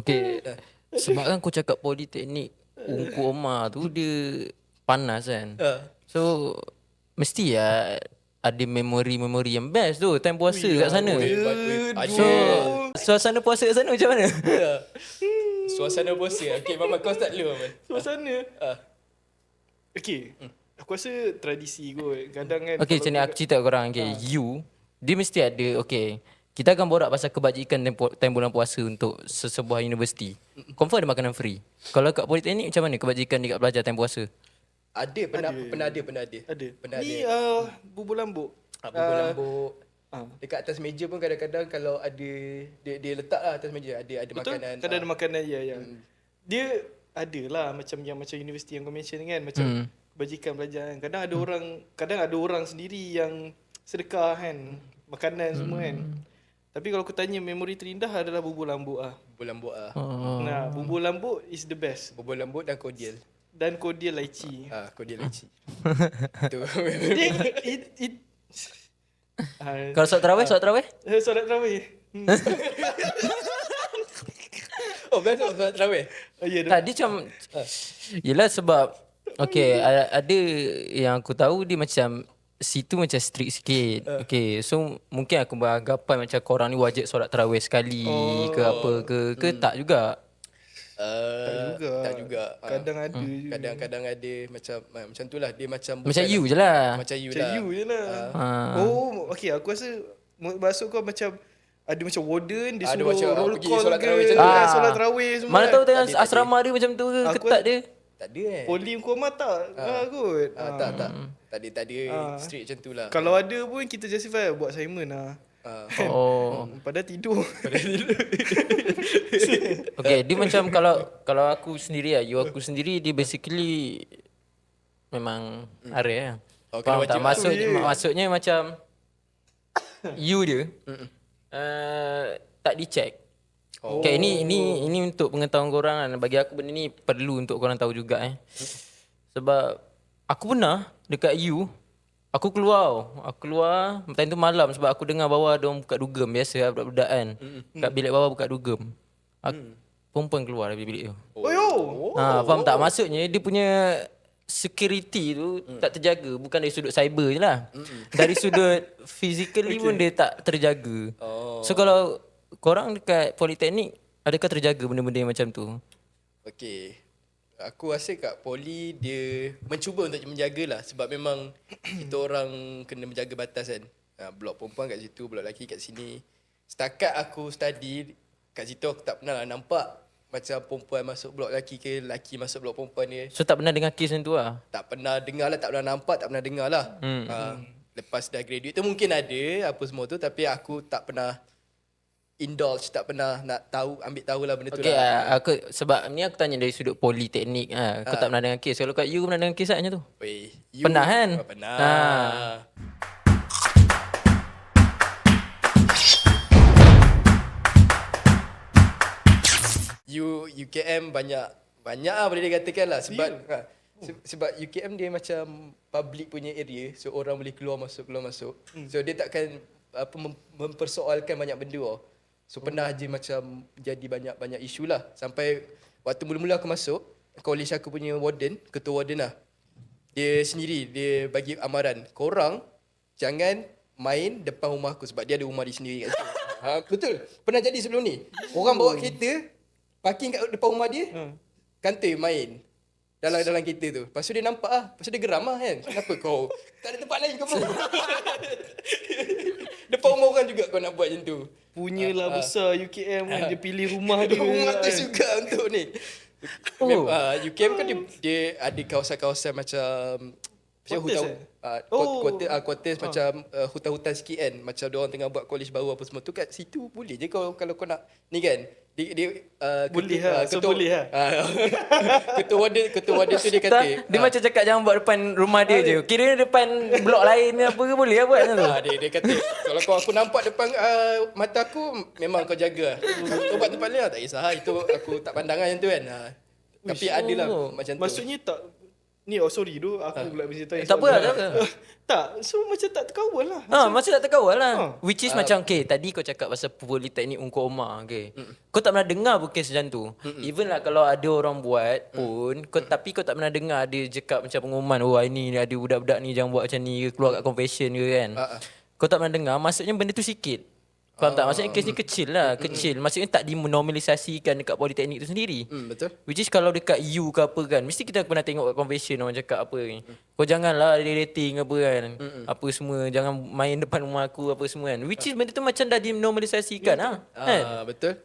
Okay. Sebab kan kau cakap Politeknik Ungku Omar tu dia panas kan. So mesti ada memori-memori yang best tu time puasa kat sana. So suasana puasa kat sana macam mana? Suasana puasa. Okay, Mama kau start dulu, Mama. Suasana. Okay. Aku rasa tradisi kot. Kadang kan. Okay, macam ni aku cerita kat korang. Okay, dia mesti ada, okay. Kita akan borak pasal kebajikan time bulan puasa untuk sesebuah universiti. Confirm ada makanan free. Kalau kat Politeknik macam mana kebajikan dekat belajar time puasa? Pernah ada. Ada. Pernah Ni bubur lambuk. Bubur lambuk. Dekat atas meja pun kadang-kadang kalau ada dia letak lah atas meja ada Betul? makanan. Kadang ada makanan, ya. Dia ada lah macam universiti yang kau mention kan. Macam kebajikan belajar kan. Kadang ada orang sendiri yang sedekah kan. Makanan semua kan. Tapi kalau aku tanya memori terindah adalah bubur lambuk lah. Bubur lambuk Nah, bubur lambuk is the best. Bubur lambuk dan cordial. Dan cordial lychee. Cordial lychee. Tu. Kalau solat tarawih? Solat tarawih. Best solat tarawih. Tak, dia macam yelah sebab okay, ada yang aku tahu dia macam situ macam strict sikit. Okay, so mungkin aku beranggapan macam korang ni wajib solat tarawih sekali ke apa ke tak juga. Tak juga. Tak juga. Kadang ada je. Kadang-kadang ada macam tu lah. Dia macam Macam bukan you je lah. Macam you Macam lah. you je lah. Oh, okay, aku rasa maksud kau macam ada macam warden dia Ada suruh macam, roll pergi call solat ke, tarawih macam tu. solat tarawih semua. Mana kan? tahu tengah Tak ada. asrama dia macam tu ke Aku ketat dia. Tak ada Poli Hukumat tak? Kot. Tak ada straight macam tu lah. Kalau ada pun kita justify buat assignment lah. Oh. Padahal tidur. Okay, dia macam kalau aku sendiri lah, aku sendiri dia basically memang are lah. Oh, kena Faham tak? wajib lah. Maksudnya macam you dia tak dicek. Okay, ini untuk pengetahuan korang lah. Bagi aku benda ni perlu untuk korang tahu juga Sebab aku pernah dekat you, aku keluar time tu malam sebab aku dengar bawah ada orang buka dugem. Biasa lah budak-budak kan. Kat bilik bawah buka dugem. Perempuan keluar dari bilik tu. Faham tak? Maksudnya dia punya security tu tak terjaga. Bukan dari sudut cyber je lah. Dari sudut physically pun dia tak terjaga. So kalau korang dekat politeknik, adakah terjaga benda-benda yang macam tu? Okay. Aku rasa kat poli dia mencuba untuk menjaga lah. Sebab memang kita orang kena menjaga batas kan. Blok perempuan kat situ, blok lelaki kat sini. Setakat aku study kat situ, aku tak pernah lah nampak macam perempuan masuk blok lelaki ke lelaki masuk blok perempuan dia. So tak pernah dengar kes macam tu lah? Tak pernah dengar lah, tak pernah nampak, tak pernah dengar lah. Lepas dah graduate tu mungkin ada apa semua tu, tapi aku tak pernah indulge, tak pernah nak ambil tahu lah benda tu lah. Aku sebab ni aku tanya dari sudut politeknik lah. Kau tak pernah dengar kes. Kalau kat you pernah dengar kes tak macam tu? Weh, Pernah kan? Pernah. UKM banyak lah boleh dikatakan lah sebab sebab UKM dia macam public punya area, so orang boleh keluar masuk. So dia takkan mempersoalkan banyak benda lah. So pernah je macam jadi banyak isu lah. Sampai waktu mula-mula aku masuk, college aku punya warden, ketua warden lah, dia sendiri dia bagi amaran, korang jangan main depan rumah aku sebab dia ada rumah dia sendiri kat situ. Betul. Pernah jadi sebelum ni. Orang bawa kereta, parking kat depan rumah dia, kantoi main dalam kereta tu. Lepas tu dia nampak lepas tu dia geram kan. Kenapa kau tak ada tempat lain kau bro? Depan rumah orang juga kau nak buat macam tu. Punyalah besar UKM kan, dia pilih rumah dia. Rumah tu kan. juga untuk ni. UKM kan dia ada kawasan-kawasan macam Quarters quarters macam hutan-hutan sikit kan. Macam dia orang tengah buat college baru apa semua tu, kat situ boleh je kalau kau nak ni kan. Boleh lah. So boleh lah. Ketua warden tu dia kata Dia macam cakap jangan buat depan rumah dia je. Kira depan blok lain ni apa ke boleh lah buat macam tu. Dia kata kalau aku nampak depan mata aku, memang kau jaga. Kau buat tempat lain tak kisah. Itu aku tak pandang macam tu kan. Tapi adalah macam tu. Maksudnya tak ni sorry tu aku pula mesti tanya. Tak apa lah. Tak, so macam tak terkawal lah. Macam tak terkawal lah. Which is macam tadi kau cakap pasal politeknik Ungku Omar. Kau tak pernah dengar pun kes macam tu. Even lah kalau ada orang buat pun, tapi kau tak pernah dengar dia cakap macam pengumuman, ini ada budak-budak ni jangan buat macam ni ke, keluar kat confession ke kan. Kau tak pernah dengar, maksudnya benda tu sikit. Faham tak? Maksudnya kes ni kecil lah. Kecil. Maksudnya tak dinormalisasikan dekat politeknik tu sendiri. Betul. Which is kalau dekat you ke apa kan, mesti kita pernah tengok kat convention orang cakap apa ni. Kau janganlah ada rating apa kan. Apa semua. Jangan main depan rumah aku apa semua kan. Which is benda tu macam dah dinormalisasikan lah. Kan? Betul.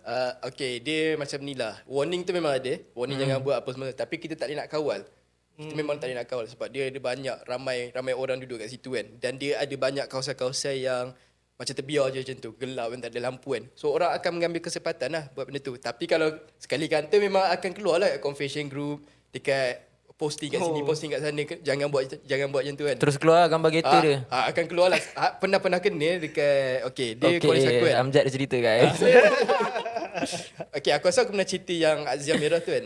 Okay, dia macam ni lah. Warning tu memang ada. Warning jangan buat apa semua. Tapi kita tak boleh nak kawal. Kita memang tak boleh nak kawal. Sebab dia ada banyak, ramai orang duduk kat situ kan. Dan dia ada banyak kawasan-kawasan yang macam terbiar je macam tu, gelap kan, tak ada lampu kan. So orang akan mengambil kesempatan lah buat benda tu. Tapi kalau sekali kanta memang akan keluar lah kat confession group, dekat posting kat sini, posting kat sana. Jangan buat macam tu kan. Terus keluar gambar kereta dia. Akan keluar lah. Pernah kena dekat, dia college aku kan. Amjad dia cerita guys. Okay, aku rasa aku pernah cerita yang Azia Merah tu kan.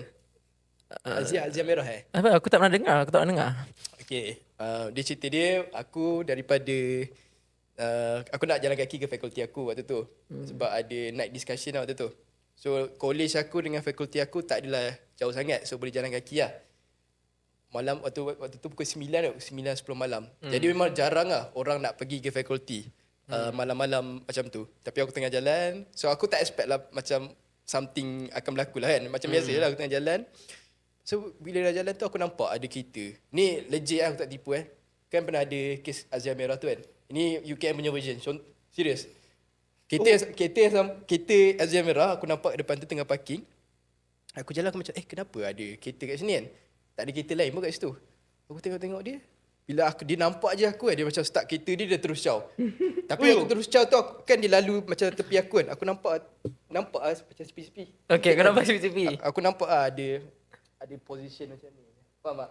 Azia Merah Apa? Aku tak pernah dengar. Okay, dia cerita dia, aku daripada aku nak jalan kaki ke fakulti aku waktu tu. Sebab ada night discussion lah waktu tu. So college aku dengan fakulti aku tak adalah jauh sangat, so boleh jalan kaki lah. malam waktu tu pukul 9 10 malam. Jadi memang jarang lah orang nak pergi ke fakulti malam-malam macam tu. Tapi aku tengah jalan, so aku tak expect lah macam something akan berlaku lah kan. Macam biasa lah aku tengah jalan. So bila dah jalan tu aku nampak ada kereta. Ni legit lah, aku tak tipu Kan pernah ada kes Azia Merah tu kan. Ini UKM punya version. Serius. Kereta Azia Merah aku nampak depan tu tengah parking. Aku jalan aku macam kenapa ada kereta kat sini kan. Tak ada kereta lain pun kat situ. Aku tengok dia. Bila dia nampak je aku dia macam start kereta dia terus caw. Tapi waktu terus caw tu kan dia lalu macam tepi aku kan. Aku nampak macam sepi-sepi. Okay, kau nampak sepi-sepi? Aku nampak ada position macam ni. Faham tak?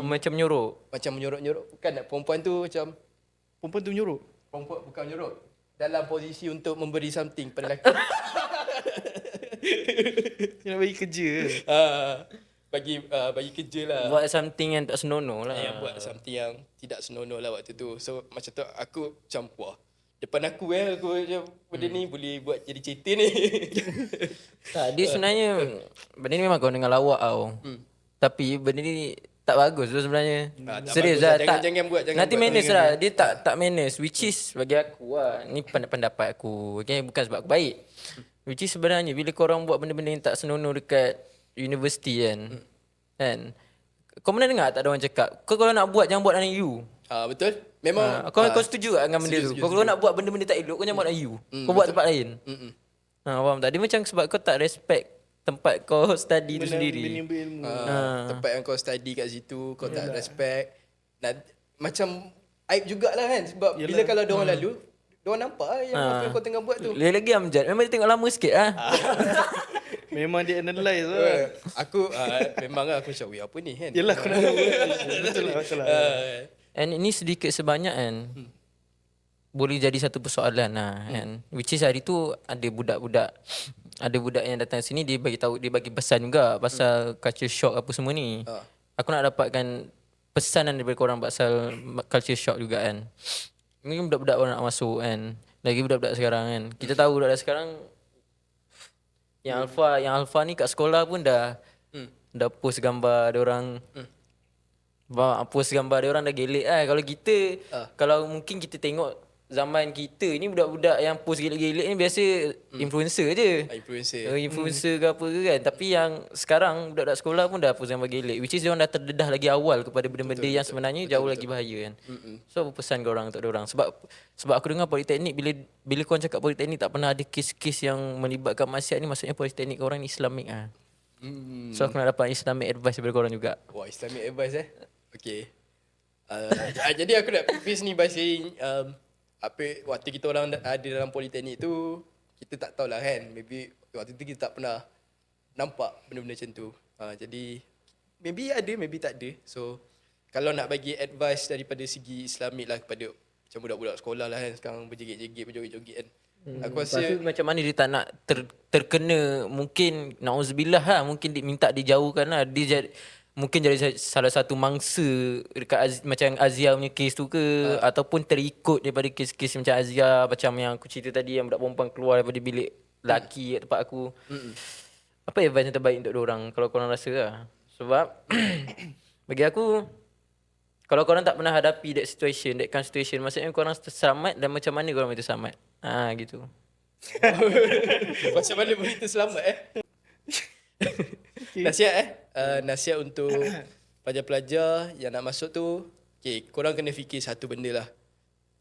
Macam menyorok. Macam menyorok-nyorok. Kan perempuan tu macam Perempuan tu menyorok. perempuan bukan menyorok. Dalam posisi untuk memberi something pada lelaki. Dia nak bagi kerja. Bagi kerja lah. Buat something yang tak senonoh lah. Buat something yang tidak senonoh lah waktu tu. So macam tu aku macam wah. Depan aku aku macam benda ni boleh buat jadi cerita ni. Tak, dia sebenarnya benda ni memang kau dengar lawak tau. Tapi benda ni tak bagus tu sebenarnya. Tak Serius bagus lah. Jangan buat. Nanti manners lah. Dia tak manners. Which is bagi aku lah. Ni pendapat aku. Okay? Bukan sebab aku baik. Which is sebenarnya bila korang buat benda-benda yang tak senonoh dekat universiti kan. Kan? Kau pernah dengar tak ada orang cakap, kau kalau nak buat jangan buat dalam U. Betul. Memang Kau setuju tak dengan benda tu? Kau kalau nak buat benda-benda tak elok, kau jangan buat dalam U. Kau buat tempat lain. Faham tak? Dia macam sebab kau tak respect tempat kau study tu sendiri. Menimba ilmu. Tempat yang kau study kat situ kau tak respect. Macam aib jugalah kan. Sebab bila kalau ada orang lalu, diorang nampak yang apa yang kau tengah buat tu. Lagi Amjad, memang dia tengok lama sikit lah. Memang dia analyse lah. Aku memang lah aku macam apa ni kan. Yelah aku nak tahu. Betul lah. And ini sedikit sebanyak kan boleh jadi satu persoalan lah kan. Which is hari tu ada budak yang datang sini, dia bagi pesan juga pasal culture shock apa semua ni. Aku nak dapatkan pesanan daripada korang pasal culture shock juga kan. Ini budak-budak orang nak masuk kan. Lagi budak-budak sekarang kan. Kita tahu budak-budak sekarang yang alpha ni kat sekolah pun dah post gambar dia orang. Post gambar dia orang dah gelek lah. Kalau kita kalau mungkin kita tengok zaman kita ni budak-budak yang post gelek-gelek ni biasa influencer je. Influencer ke apa ke kan. Tapi yang sekarang budak-budak sekolah pun dah post gambar gelek. Which is dia orang dah terdedah lagi awal kepada benda-benda yang sebenarnya jauh lagi bahaya kan. So apa pesan korang untuk dia orang? Sebab aku dengar politeknik bila korang cakap politeknik tak pernah ada kes-kes yang melibatkan maksiat ni, maksudnya politeknik korang ni Islamik ah. So aku nak dapat Islamic advice daripada korang juga. Wah, Islamic advice Okay. Jadi aku nak preface ni by saying apa waktu kita orang ada dalam politeknik tu kita tak tahulah kan, maybe waktu tu kita tak pernah nampak benda-benda macam tu. Jadi maybe ada, maybe tak ada. So kalau nak bagi advice daripada segi Islamik lah kepada macam budak-budak sekolah lah kan sekarang berjegit-jegit berjoget-joget kan. Aku rasa macam mana dia tak nak terkena, mungkin na'udzubillah lah, mungkin minta dijauhkan lah. Dia mungkin jadi salah satu mangsa dekat macam Azia punya kes tu ke, ataupun terikut daripada kes-kes macam Azia, macam yang aku cerita tadi yang budak perempuan keluar daripada bilik lelaki kat tempat aku. Apa advice yang terbaik untuk diorang kalau korang rasa lah? Sebab bagi aku, kalau korang tak pernah hadapi that kind of situation, maksudnya korang terselamat dan macam mana korang boleh terselamat. Gitu. Macam mana boleh terselamat Nasihat nasihat untuk pelajar-pelajar yang nak masuk tu, korang kena fikir satu benda lah.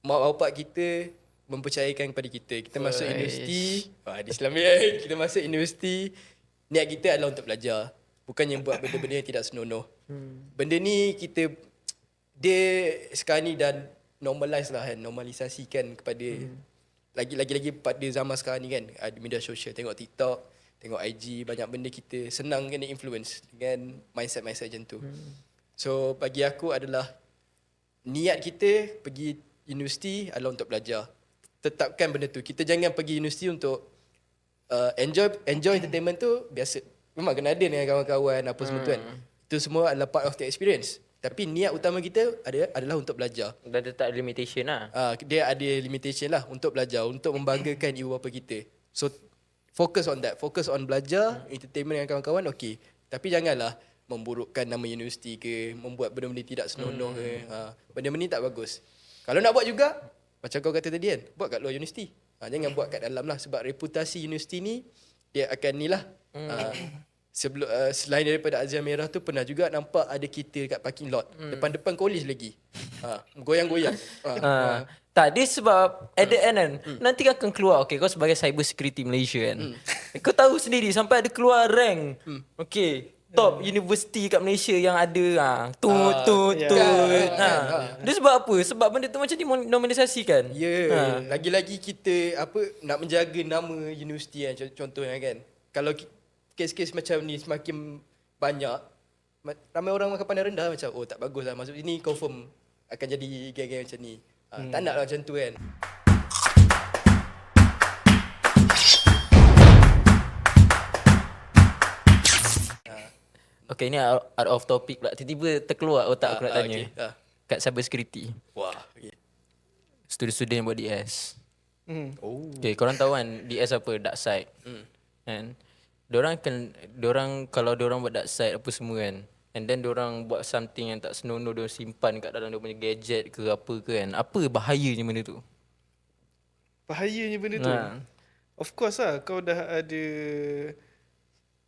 Mak bapak kita mempercayakan kepada kita. Kita masuk universiti, di Islam kita masuk universiti, niat kita adalah untuk belajar, bukan yang buat benda-benda yang tidak senonoh. Benda ni dia sekarang ni dah normalize lah kan, normalisasikan kepada lagi-lagi pada zaman sekarang ni kan. Ada media sosial, tengok TikTok, tengok IG, banyak benda kita senang kena influence dengan mindset-mindset macam tu. So bagi aku adalah niat kita pergi universiti adalah untuk belajar. Tetapkan benda tu. Kita jangan pergi universiti untuk enjoy entertainment tu biasa. Memang kena ada dengan kawan-kawan apa semua tu kan. Itu semua adalah part of the experience. Tapi niat utama kita adalah untuk belajar. Dan tetap limitation lah. Dia ada limitation lah untuk belajar, untuk membanggakan ibu bapa kita. So focus on that. Focus on belajar, entertainment dengan kawan-kawan, okay. Tapi janganlah memburukkan nama universiti ke, membuat benda-benda tidak senonoh ke. Benda-benda ni tak bagus. Kalau nak buat juga, macam kau kata tadi kan, buat kat luar universiti. Jangan buat kat dalam lah, sebab reputasi universiti ni dia akan ni lah. Sebelum selain daripada Azhar Merah tu, pernah juga nampak ada kita kat parking lot depan-depan college lagi. Goyang-goyang. Tak, dia sebab at the end kan, nanti akan keluar, okay, kau sebagai cyber security Malaysia kan. Kau tahu sendiri sampai ada keluar rank. Okay, top universiti kat Malaysia yang ada tut. Dia sebab apa? Sebab benda tu macam dinormalisasikan. Lagi-lagi kita nak menjaga nama universiti kan, contohnya kan. Kalau kes-kes macam ni semakin banyak, ramai orang akan pandang rendah macam tak bagus lah, masuk sini confirm akan jadi geng-geng macam ni. Tak nak lah macam tu kan. Okay, ni out of topic pula. Tiba-tiba terkeluar otak aku nak tanya. Kat cyber security. Wah, okay. Student-student yang buat DS. Okay, korang tahu kan DS apa? Dark side. Kan? Diorang kalau diorang buat dark side apa semua kan. And then diorang buat something yang tak senonoh, diorang simpan kat dalam dia punya gadget ke apa ke kan. Apa bahayanya benda tu? Bahayanya benda tu? Of course lah, kau dah ada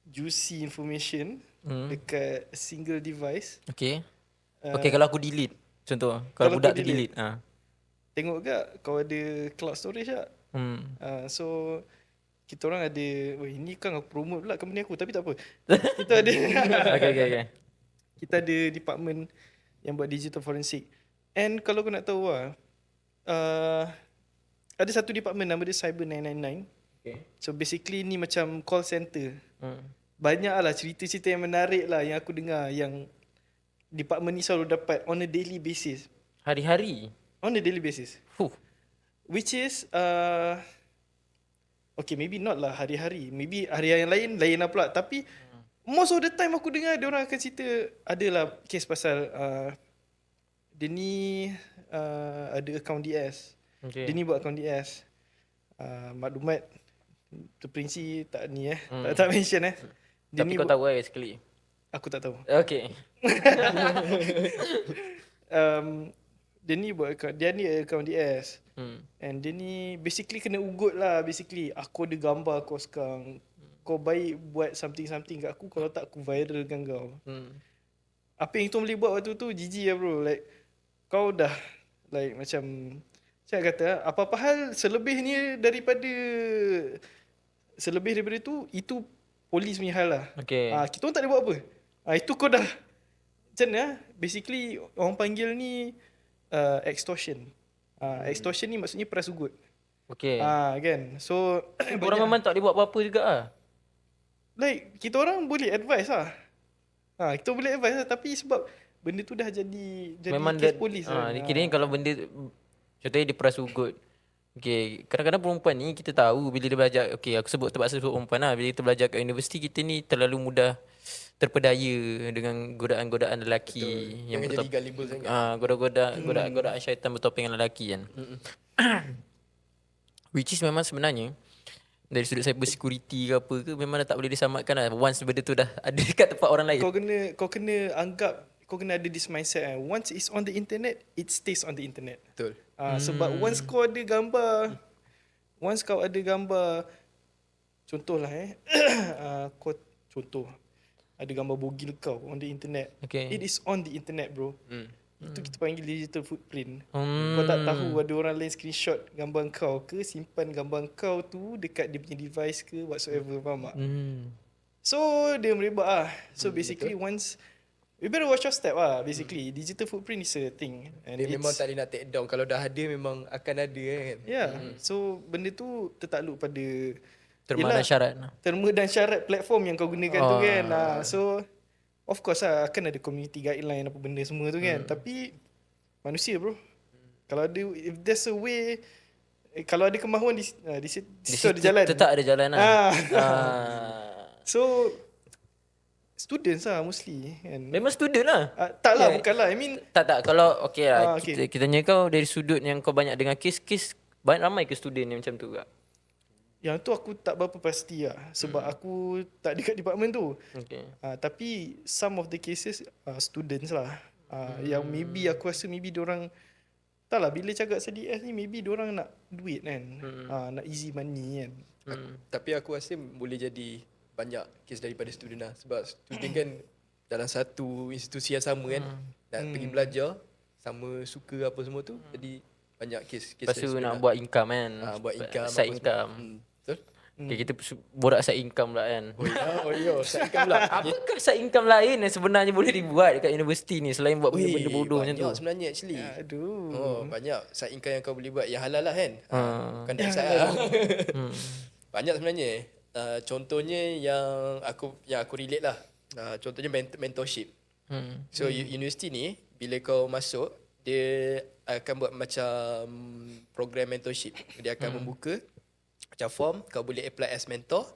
juicy information dekat single device. Okay. Okay, kalau aku delete contoh, kalau budak tu delete. Tengok gak kau ada cloud storage tak? So kita orang ada, ini kan aku promote pula company aku, tapi tak apa. Kita ada Okay. Kita ada department yang buat digital forensic. And kalau kau nak tahu ada satu department nama dia Cyber 999. Okay. So basically ni macam call center. Banyak lah cerita-cerita yang menarik lah yang aku dengar, yang department ni selalu dapat on a daily basis. Hari-hari? On a daily basis. Which is okay, maybe not lah hari-hari. Maybe hari yang lain lah pula. Tapi most of the time aku dengar dia orang akan cerita adalah kes pasal dia ni ada account DS. Dia ni buat account DS. Maklumat terperinci tak ni tak mention Dia tapi ni kau tahu sekali. Aku tak tahu. Okay. Dia ni buat account DS. And dia ni basically kena ugut lah. Basically aku ada gambar kau sekarang, kau baik buat something kat aku, kalau tak aku viralkan kau. Apa yang tu boleh buat waktu tu, jijik lah bro. Like kau dah like macam saya kata apa-apa hal selebih daripada tu, itu polis punya hal lah. Okay. Kita orang tak boleh buat apa. Itu kau dah macam mana? Basically orang panggil ni extortion. Extortion ni maksudnya peras ugut. Okay. Kan. So orang memang tak boleh buat apa-apa juga lah. Like kita orang boleh advise lah. Kita boleh advise lah, tapi sebab benda tu dah jadi memang kes polis lah. Kira kalau benda contohnya dia peras ugut. Okay, kadang-kadang perempuan ni kita tahu bila dia belajar, okay, aku terpaksa sebut perempuan lah, bila kita belajar kat universiti, kita ni terlalu mudah terpedaya dengan godaan-godaan lelaki. Betul. Yang jadi gullible sangat. Godaan syaitan bertopeng dengan lelaki kan. Which is memang sebenarnya dari sudut cyber security ke apa ke, memang dah tak boleh disamakan lah. Once benda tu dah ada dekat tempat orang lain. Kau kena anggap, kau kena ada this mindset once it's on the internet, it stays on the internet. Betul. Sebab once kau ada gambar, contohlah kau ada gambar bogil kau on the internet. Okay. It is on the internet bro. Itu kita panggil digital footprint. Kau tak tahu ada orang lain screenshot gambar kau ke, simpan gambar kau tu dekat dia punya device ke whatsoever, faham tak? So dia merebak So basically once we better watch your step basically. Digital footprint is a thing. And dia memang tak boleh nak take down. Kalau dah ada memang akan ada kan. So benda tu tertakluk pada terma dan syarat platform yang kau gunakan tu kan. So of course akan ada community guideline apa benda semua tu kan. Tapi manusia bro. Kalau ada, if there's a way, kalau ada kemahuan di situ ada jalan. Tetap ada jalan lah. So students lah mostly kan. Memang student lah. Tak lah, bukan lah. I mean tak kalau okay lah. Okay. Kita tanya kau dari sudut yang kau banyak dengar kes-kes, banyak ramai ke student yang macam tu tak? Yang tu aku tak berapa pasti lah. Sebab aku tak dekat department tu. Okay. Tapi some of the cases students lah. Yang maybe aku rasa maybe diorang, tak lah, bila cakap CDS ni maybe diorang nak duit kan. Nak easy money kan. Tapi aku rasa boleh jadi banyak kes daripada student lah. Sebab student kan dalam satu institusi yang sama kan. Nak pergi belajar, sama suka apa semua tu. Jadi banyak kes Lepas tu dari nak student buat income kan. buat income. Side apa income. semua. Betul? Okay, kita borak side income pula kan. Oh ya, side income lah. Apakah side income lain yang sebenarnya boleh dibuat dekat universiti ni selain buat benda-benda bodoh macam tu? Banyak sebenarnya actually. Aduh. Oh, banyak side income yang kau boleh buat yang halal lah kan. Bukan tak side lah. Banyak sebenarnya. Contohnya yang aku relate lah. Contohnya mentorship. So universiti ni bila kau masuk, dia akan buat macam program mentorship. Dia akan membuka macam form, kau boleh apply as mentor.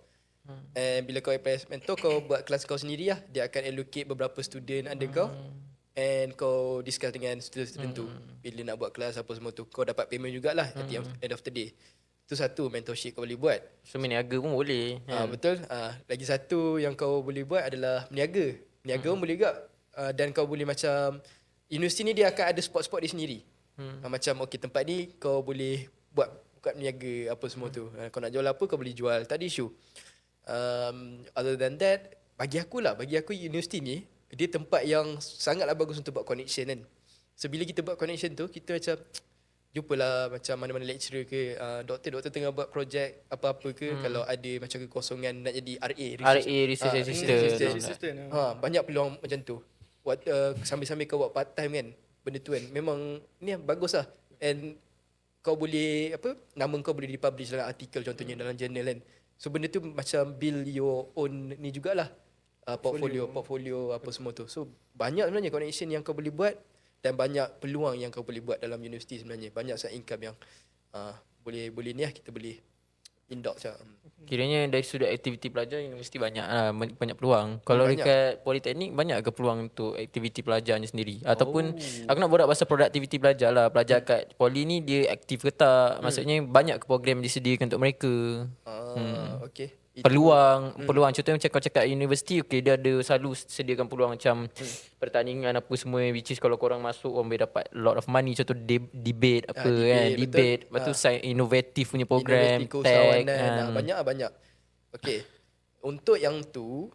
And bila kau apply as mentor, kau buat kelas kau sendiri lah. Dia akan allocate beberapa student under kau. And kau discuss dengan student-student tu. Bila nak buat kelas apa semua tu, kau dapat payment jugalah at the end of the day. Itu satu mentorship kau boleh buat. So meniaga pun boleh. Betul. Lagi satu yang kau boleh buat adalah meniaga. Meniaga pun boleh juga. Dan kau boleh macam, universiti ni dia akan ada spot-spot dia sendiri. Macam okay, tempat ni kau boleh buat meniaga apa semua tu. Kau nak jual apa, kau boleh jual. Tak ada isu. Other than that, bagi aku universiti ni dia tempat yang sangatlah bagus untuk buat connection kan. So bila kita buat connection tu, kita macam jumpalah macam mana-mana lecturer ke, doktor tengah buat projek apa-apa ke, kalau ada macam kekosongan nak jadi RA research assistant. Banyak peluang macam tu. Sambil-sambil kau buat part time kan, benda tu kan memang ni bagus lah. And kau boleh nama kau boleh dipublish dalam artikel contohnya dalam jurnal kan. So benda tu macam build your own ni jugalah, portfolio apa semua tu. So banyak sebenarnya connection yang kau boleh buat dan banyak peluang yang kau boleh buat dalam universiti sebenarnya. Banyak side income yang boleh ni lah, kita boleh indulge lah. Kiranya dari sudut aktiviti pelajar, universiti banyak banyak peluang. Kalau Banyak. dekat politeknik, banyak ke peluang untuk aktiviti pelajarnya sendiri? Ataupun aku nak borak pasal produktiviti pelajar lah. Pelajar kat poli ni dia aktif ke tak? Maksudnya banyak ke program disediakan untuk mereka? Okay. Peluang contohnya macam kau cakap universiti, okay, dia ada selalu sediakan peluang macam pertandingan apa semua, which is kalau korang masuk orang boleh dapat lot of money. Contoh debate apa kan, debate. Lepas tu inovatif punya program, Inovatif tag banyak. Okay, untuk yang tu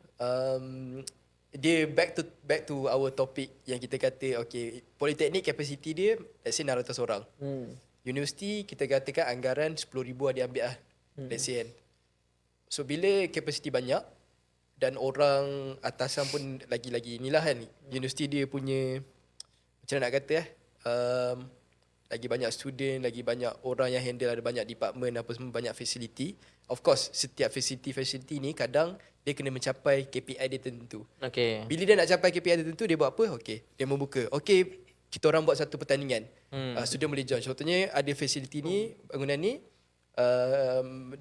dia back to our topic yang kita kata, okay, politeknik capacity dia let's say 600 orang. Universiti kita katakan anggaran 10,000 dia ambil lah, let's say kan. So bila kapasiti banyak dan orang atasan pun lagi-lagi inilah kan, universiti dia punya macam nak kata lagi banyak student, lagi banyak orang yang handle, ada banyak department apa semua, banyak facility. Of course setiap facility ni kadang dia kena mencapai KPI dia tertentu. Okay. Bila dia nak capai KPI tertentu, dia buat apa? Okay, dia membuka. Okay, kita orang buat satu pertandingan. Student boleh join. Contohnya ada facility ni, bangunan ni,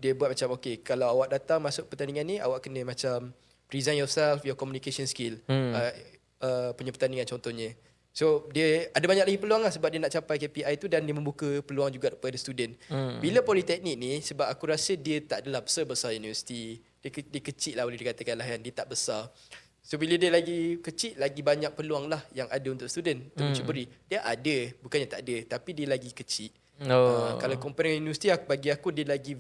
dia buat macam okay, kalau awak datang masuk pertandingan ni, awak kena macam present yourself, your communication skill, punya pertandingan contohnya. So dia ada banyak lagi peluang lah sebab dia nak capai KPI tu, dan dia membuka peluang juga kepada student. Bila politeknik ni, sebab aku rasa dia tak adalah besar universiti, dia kecil lah boleh dikatakan lah kan, dia tak besar. So bila dia lagi kecil, lagi banyak peluang lah yang ada untuk student untuk mencuburi. Dia ada, bukannya tak ada, tapi dia lagi kecil. Kalau compare dengan universiti, bagi aku dia lagi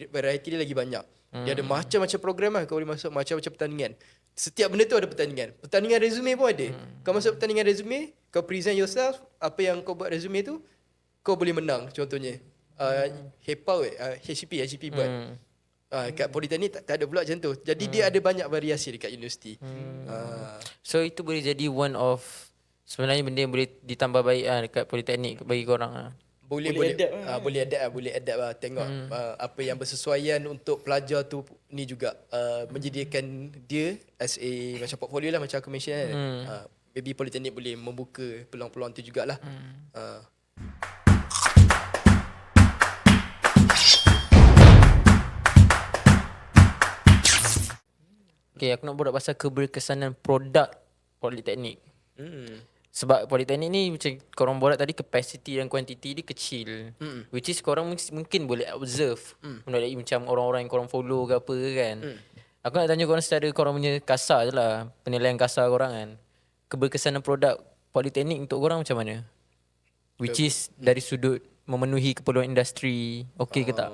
variety dia lagi banyak. Dia ada macam-macam program lah, kau boleh masuk macam-macam pertandingan. Setiap benda tu ada pertandingan. Pertandingan resume pun ada. Kau masuk pertandingan resume, kau present yourself, apa yang kau buat resume tu, kau boleh menang contohnya. HCP buat. Kat politeknik tak ada pula macam tu. Jadi dia ada banyak variasi dekat universiti. So itu boleh jadi one of sebenarnya benda yang boleh ditambah baik dekat politeknik bagi korang lah. Boleh adapt lah. Tengok apa yang bersesuaian untuk pelajar tu ni juga, menyediakan dia as a macam portfolio lah, macam aku mention kan. Maybe politeknik boleh membuka peluang-peluang tu jugalah. Okay, aku nak borak pasal keberkesanan produk politeknik. Sebab politeknik ni macam korang borak tadi, capacity dan quantity dia kecil. Which is korang mungkin boleh observe melalui macam orang-orang yang korang follow ke apa ke kan. Aku nak tanya korang secara korang punya kasar je lah, penilaian kasar korang kan. Keberkesanan produk politeknik untuk korang macam mana? Which is dari sudut memenuhi keperluan industri, okey ke tak?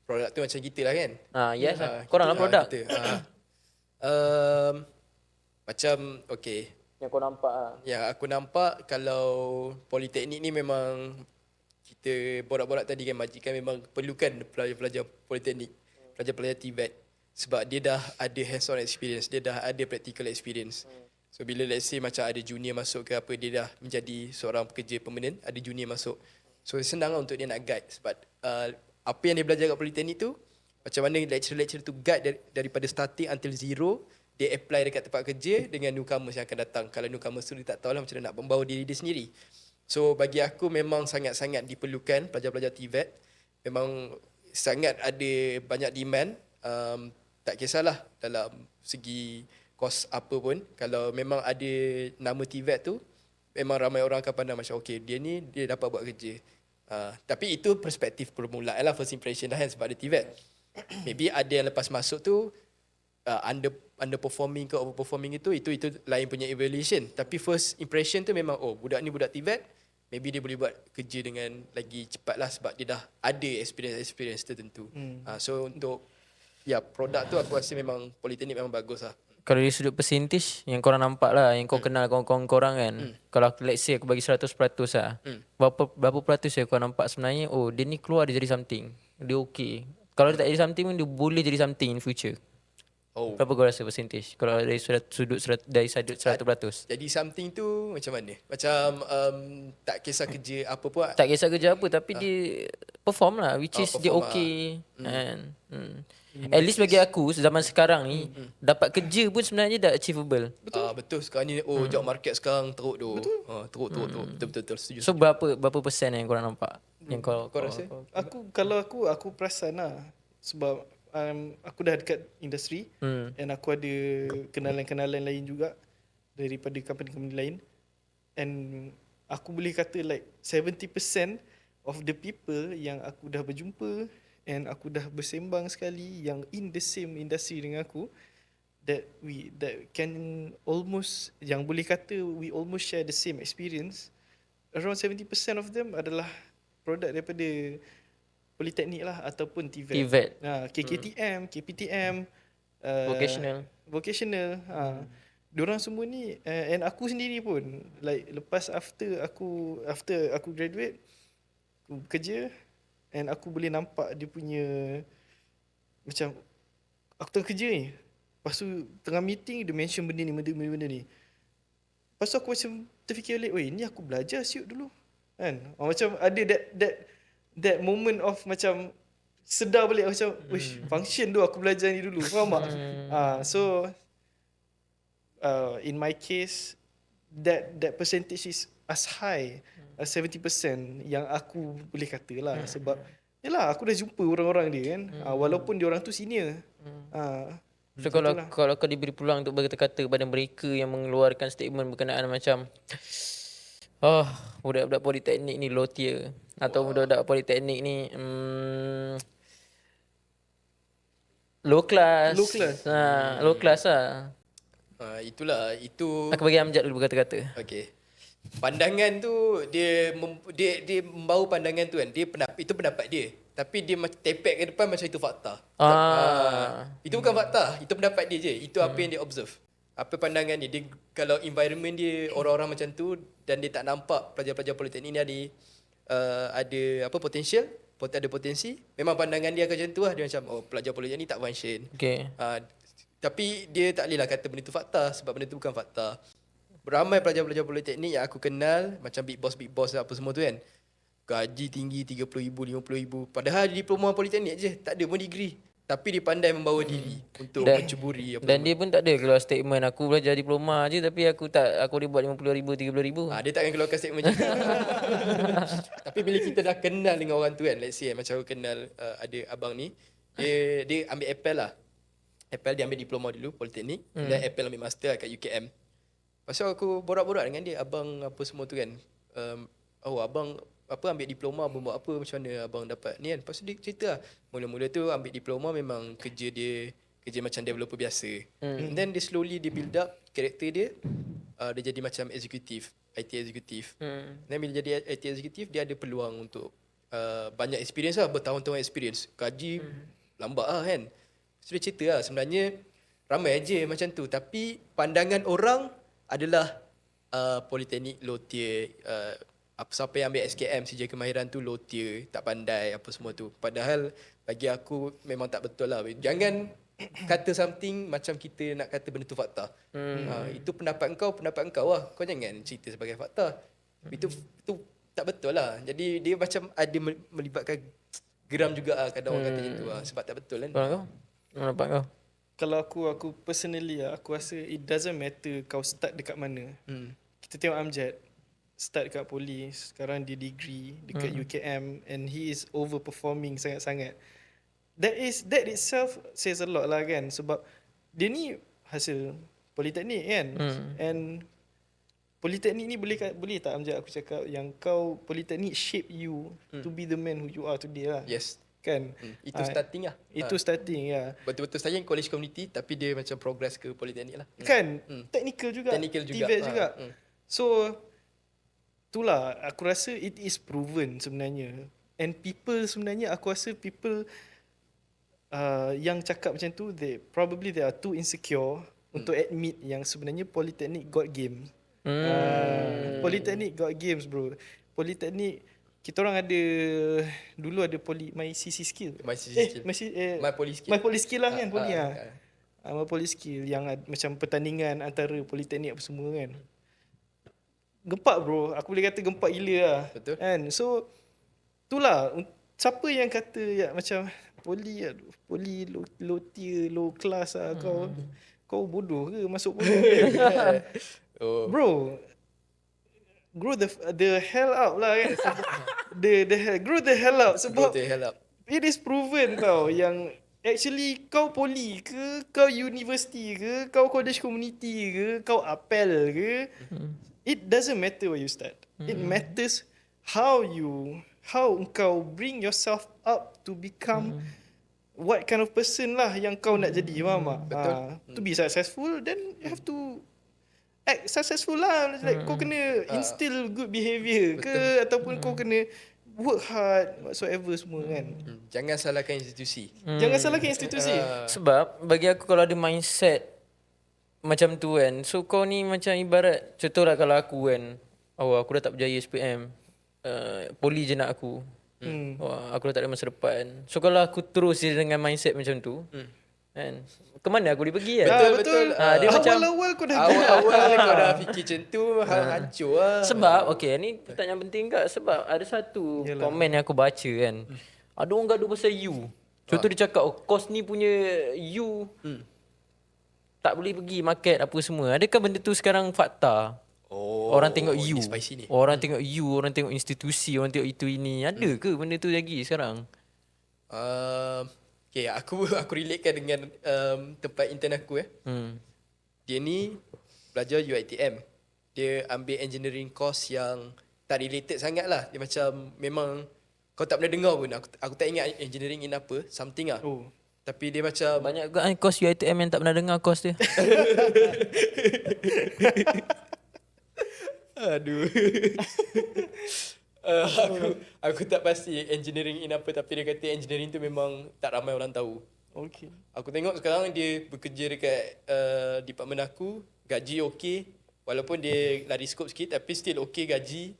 Produk tu macam kita lah kan. Yes lah. Korang lah produk. Macam okay, Yang kau nampak lah. yang aku nampak kalau politeknik ni memang kita borak-borak tadi kan, majikan memang perlukan pelajar-pelajar politeknik, pelajar-pelajar TVET, sebab dia dah ada hands-on experience, dia dah ada practical experience. So bila let's say macam ada junior masuk ke apa, dia dah menjadi seorang pekerja permanent, ada junior masuk, so senang lah untuk dia nak guide. Sebab apa yang dia belajar kat politeknik tu, macam mana lecturer-lecturer tu guide daripada starting until zero, dia apply dekat tempat kerja dengan newcomers yang akan datang. Kalau newcomers tu dia tak tahu lah macam mana nak membawa diri dia sendiri. So bagi aku memang sangat-sangat diperlukan pelajar-pelajar TVET. Memang sangat ada banyak demand. Tak kisahlah dalam segi kos apa pun, kalau memang ada nama TVET tu, memang ramai orang akan pandang macam okay, dia ni dia dapat buat kerja. Tapi itu perspektif permulaan lah, first impression lah kan, sebab ada TVET. Maybe ada yang lepas masuk tu underperforming ke overperforming, itu lain punya evaluation. Tapi first impression tu memang budak ni budak TVET, maybe dia boleh buat kerja dengan lagi cepat lah, sebab dia dah ada experience tertentu. So untuk produk tu aku rasa memang politeknik memang bagus lah. Kalau dari sudut percentage yang korang nampak lah, yang kau kenal kawan-kawan korang kan, kalau let's say aku bagi 100% lah, berapa peratus kau nampak sebenarnya dia ni keluar dia jadi something, dia okay. Kalau dia tak jadi something pun dia boleh jadi something in future. Berapa kau rasa percentage kalau dari sudut 100%? Jadi something tu macam mana? Macam tak kisah kerja apa pun. Tak kisah kerja apa, tapi dia perform lah, which is dia okay. At least bagi aku zaman sekarang ni, dapat kerja pun sebenarnya dah achievable. Betul sekarang ni job market sekarang teruk tu. Betul setuju. So berapa persen yang korang nampak? Yang kau rasa? Aku perasan lah, sebab aku dah dekat industri, and aku ada kenalan-kenalan lain juga daripada company-company lain, and aku boleh kata like 70% of the people yang aku dah berjumpa and aku dah bersembang sekali yang in the same industry dengan aku, that can almost, yang boleh kata we almost share the same experience, around 70% of them adalah produk daripada politeknik lah ataupun TVET. KKTM, KPTM, vocational. Diorang semua ni, and aku sendiri pun, like lepas after aku graduate, aku bekerja, and aku boleh nampak dia punya, macam aku tengah kerja ni, lepas tu tengah meeting dia mention benda ni. Lepas tu aku macam terfikir balik, ni aku belajar siut dulu kan. Macam ada that moment of macam sedar balik, macam function tu aku belajar ni dulu, faham tak? So in my case, that percentage is as high as 70% yang aku boleh kata lah. Sebab yalah, aku dah jumpa orang-orang dia kan, walaupun dia orang tu senior. So kalau kau diberi peluang untuk berkata-kata pada mereka yang mengeluarkan statement berkenaan macam budak-budak politeknik ni low tier, atau budak-budak politeknik ni low class lah. Itulah, itu aku bagi Amjad dulu berkata-kata. Okay, pandangan tu dia membawa pandangan tu kan, itu pendapat dia, tapi dia macam tepek ke depan macam itu fakta. Itu bukan fakta, itu pendapat dia je, itu apa yang dia observe, apa pandangan dia. Kalau environment dia orang-orang macam tu, dan dia tak nampak pelajar-pelajar politeknik ni ada apa ada potensi, memang pandangan dia akan macam tu lah. Dia macam pelajar politeknik ni tak function. Tapi dia tak bolehlah kata benda tu fakta, sebab benda tu bukan fakta. Ramai pelajar-pelajar politeknik yang aku kenal, macam big boss apa semua tu kan, gaji tinggi 30,000, 50,000, padahal diploma politeknik je, tak ada pun degree, tapi dia pandai membawa diri untuk mencuburi apa. Dan dia pun tak ada keluar statement aku belajar diploma je tapi aku boleh buat 50,000, 30,000. Dia takkan keluarkan statement macam tu. Tapi bila kita dah kenal dengan orang tu kan, let's say macam aku kenal ada abang ni, dia ambil Apple lah. Apple dia ambil diploma dulu politeknik, dan Apple ambil master kat UKM. Pasal aku borak-borak dengan dia, abang apa semua tu kan. Abang apa ambil diploma, abang buat apa, macam mana abang dapat ni kan. Lepas tu dia cerita lah. Mula-mula tu ambil diploma memang kerja dia kerja macam developer biasa. And then dia slowly dia build up karakter dia. Dia jadi macam executive, IT executive. Dan bila jadi IT executive dia ada peluang untuk banyak experience lah, bertahun-tahun experience. Gaji lambat lah kan. So dia cerita lah sebenarnya ramai aja macam tu, tapi pandangan orang adalah politeknik low tier, siapa yang ambil SKM sijil kemahiran tu low tier, tak pandai apa semua tu. Padahal bagi aku memang tak betul lah. Jangan kata something macam kita nak kata benda tu fakta. Itu pendapat kau lah. Kau jangan cerita sebagai fakta. Itu tak betul lah. Jadi dia macam ada melibatkan geram juga lah kadang orang kata macam tu lah. Sebab tak betul kan. Kalau pendapat kau? Kalau aku personally lah, aku rasa it doesn't matter kau start dekat mana. Kita tengok Amjad start dekat poli, sekarang dia degree dekat UKM and he is overperforming sangat-sangat. That itself says a lot lah kan, sebab dia ni hasil politeknik kan. And politeknik ni boleh tak Amjad aku cakap yang kau politeknik shape you to be the man who you are today lah. Yes. Kan? Itu starting lah. Itu starting ya. Betul-betul starting college community, tapi dia macam progress ke politeknik lah. Kan? Technical juga. TVET juga. So itulah aku rasa it is proven sebenarnya. And people sebenarnya aku rasa people yang cakap macam tu they are too insecure untuk admit yang sebenarnya politeknik got games. Politeknik got games bro. Politeknik kita orang ada dulu ada My CC skill. My poly skill. My poly skill lah kan poly lah. My poly skill yang macam pertandingan antara politeknik apa semua kan. Gempak bro, aku boleh kata gempak gila lah. Betul. Kan? So itulah siapa yang kata ya macam poli low tier, low class lah kau bodoh ke masuk poli? Bro, grow the hell out lah kan. Grow the hell out sebab it is proven tau yang actually kau poli ke, kau university ke, kau college community ke, kau apel ke, it doesn't matter where you start. It matters how kau bring yourself up to become what kind of person lah yang kau nak jadi, faham tak? Betul. To be successful, then you have to act successful lah. Like kau kena instill good behaviour ke, ataupun kau kena work hard whatsoever semua kan. Jangan salahkan institusi. Jangan salahkan institusi. Sebab bagi aku kalau ada mindset macam tu kan, so kau ni macam ibarat contohlah kalau aku kan, aku dah tak berjaya SPM, poli je nak aku. Aku dah tak ada masa depan. So kalau aku terus je dengan mindset macam tu kan, ke mana aku boleh pergi kan? Betul. Dia macam Awal-awal kau dah Awal-awal kau dah fikir macam tu, hancur lah. sebab ni pertanyaan penting kat, sebab ada satu komen yang aku baca kan. Ada orang gaduh pasal U. Contoh dia cakap kos ni punya U tak boleh pergi market apa semua. Adakah benda tu sekarang fakta? Orang tengok U. Orang tengok U, orang tengok institusi, orang tengok itu ini. Ada ke benda tu lagi sekarang? Okay, aku relatekan dengan tempat intern aku Dia ni belajar UiTM. Dia ambil engineering course yang tak related sangat lah. Dia macam memang kau tak pernah dengar pun. Aku tak ingat engineering in apa, something lah. Tapi dia macam Banyak juga course UiTM yang tak pernah dengar course dia. Aduh. Aku tak pasti engineering in apa, tapi dia kata engineering tu memang tak ramai orang tahu. Okay. Aku tengok sekarang dia bekerja dekat department aku, gaji okey. Walaupun dia lari scope sikit tapi still okey gaji.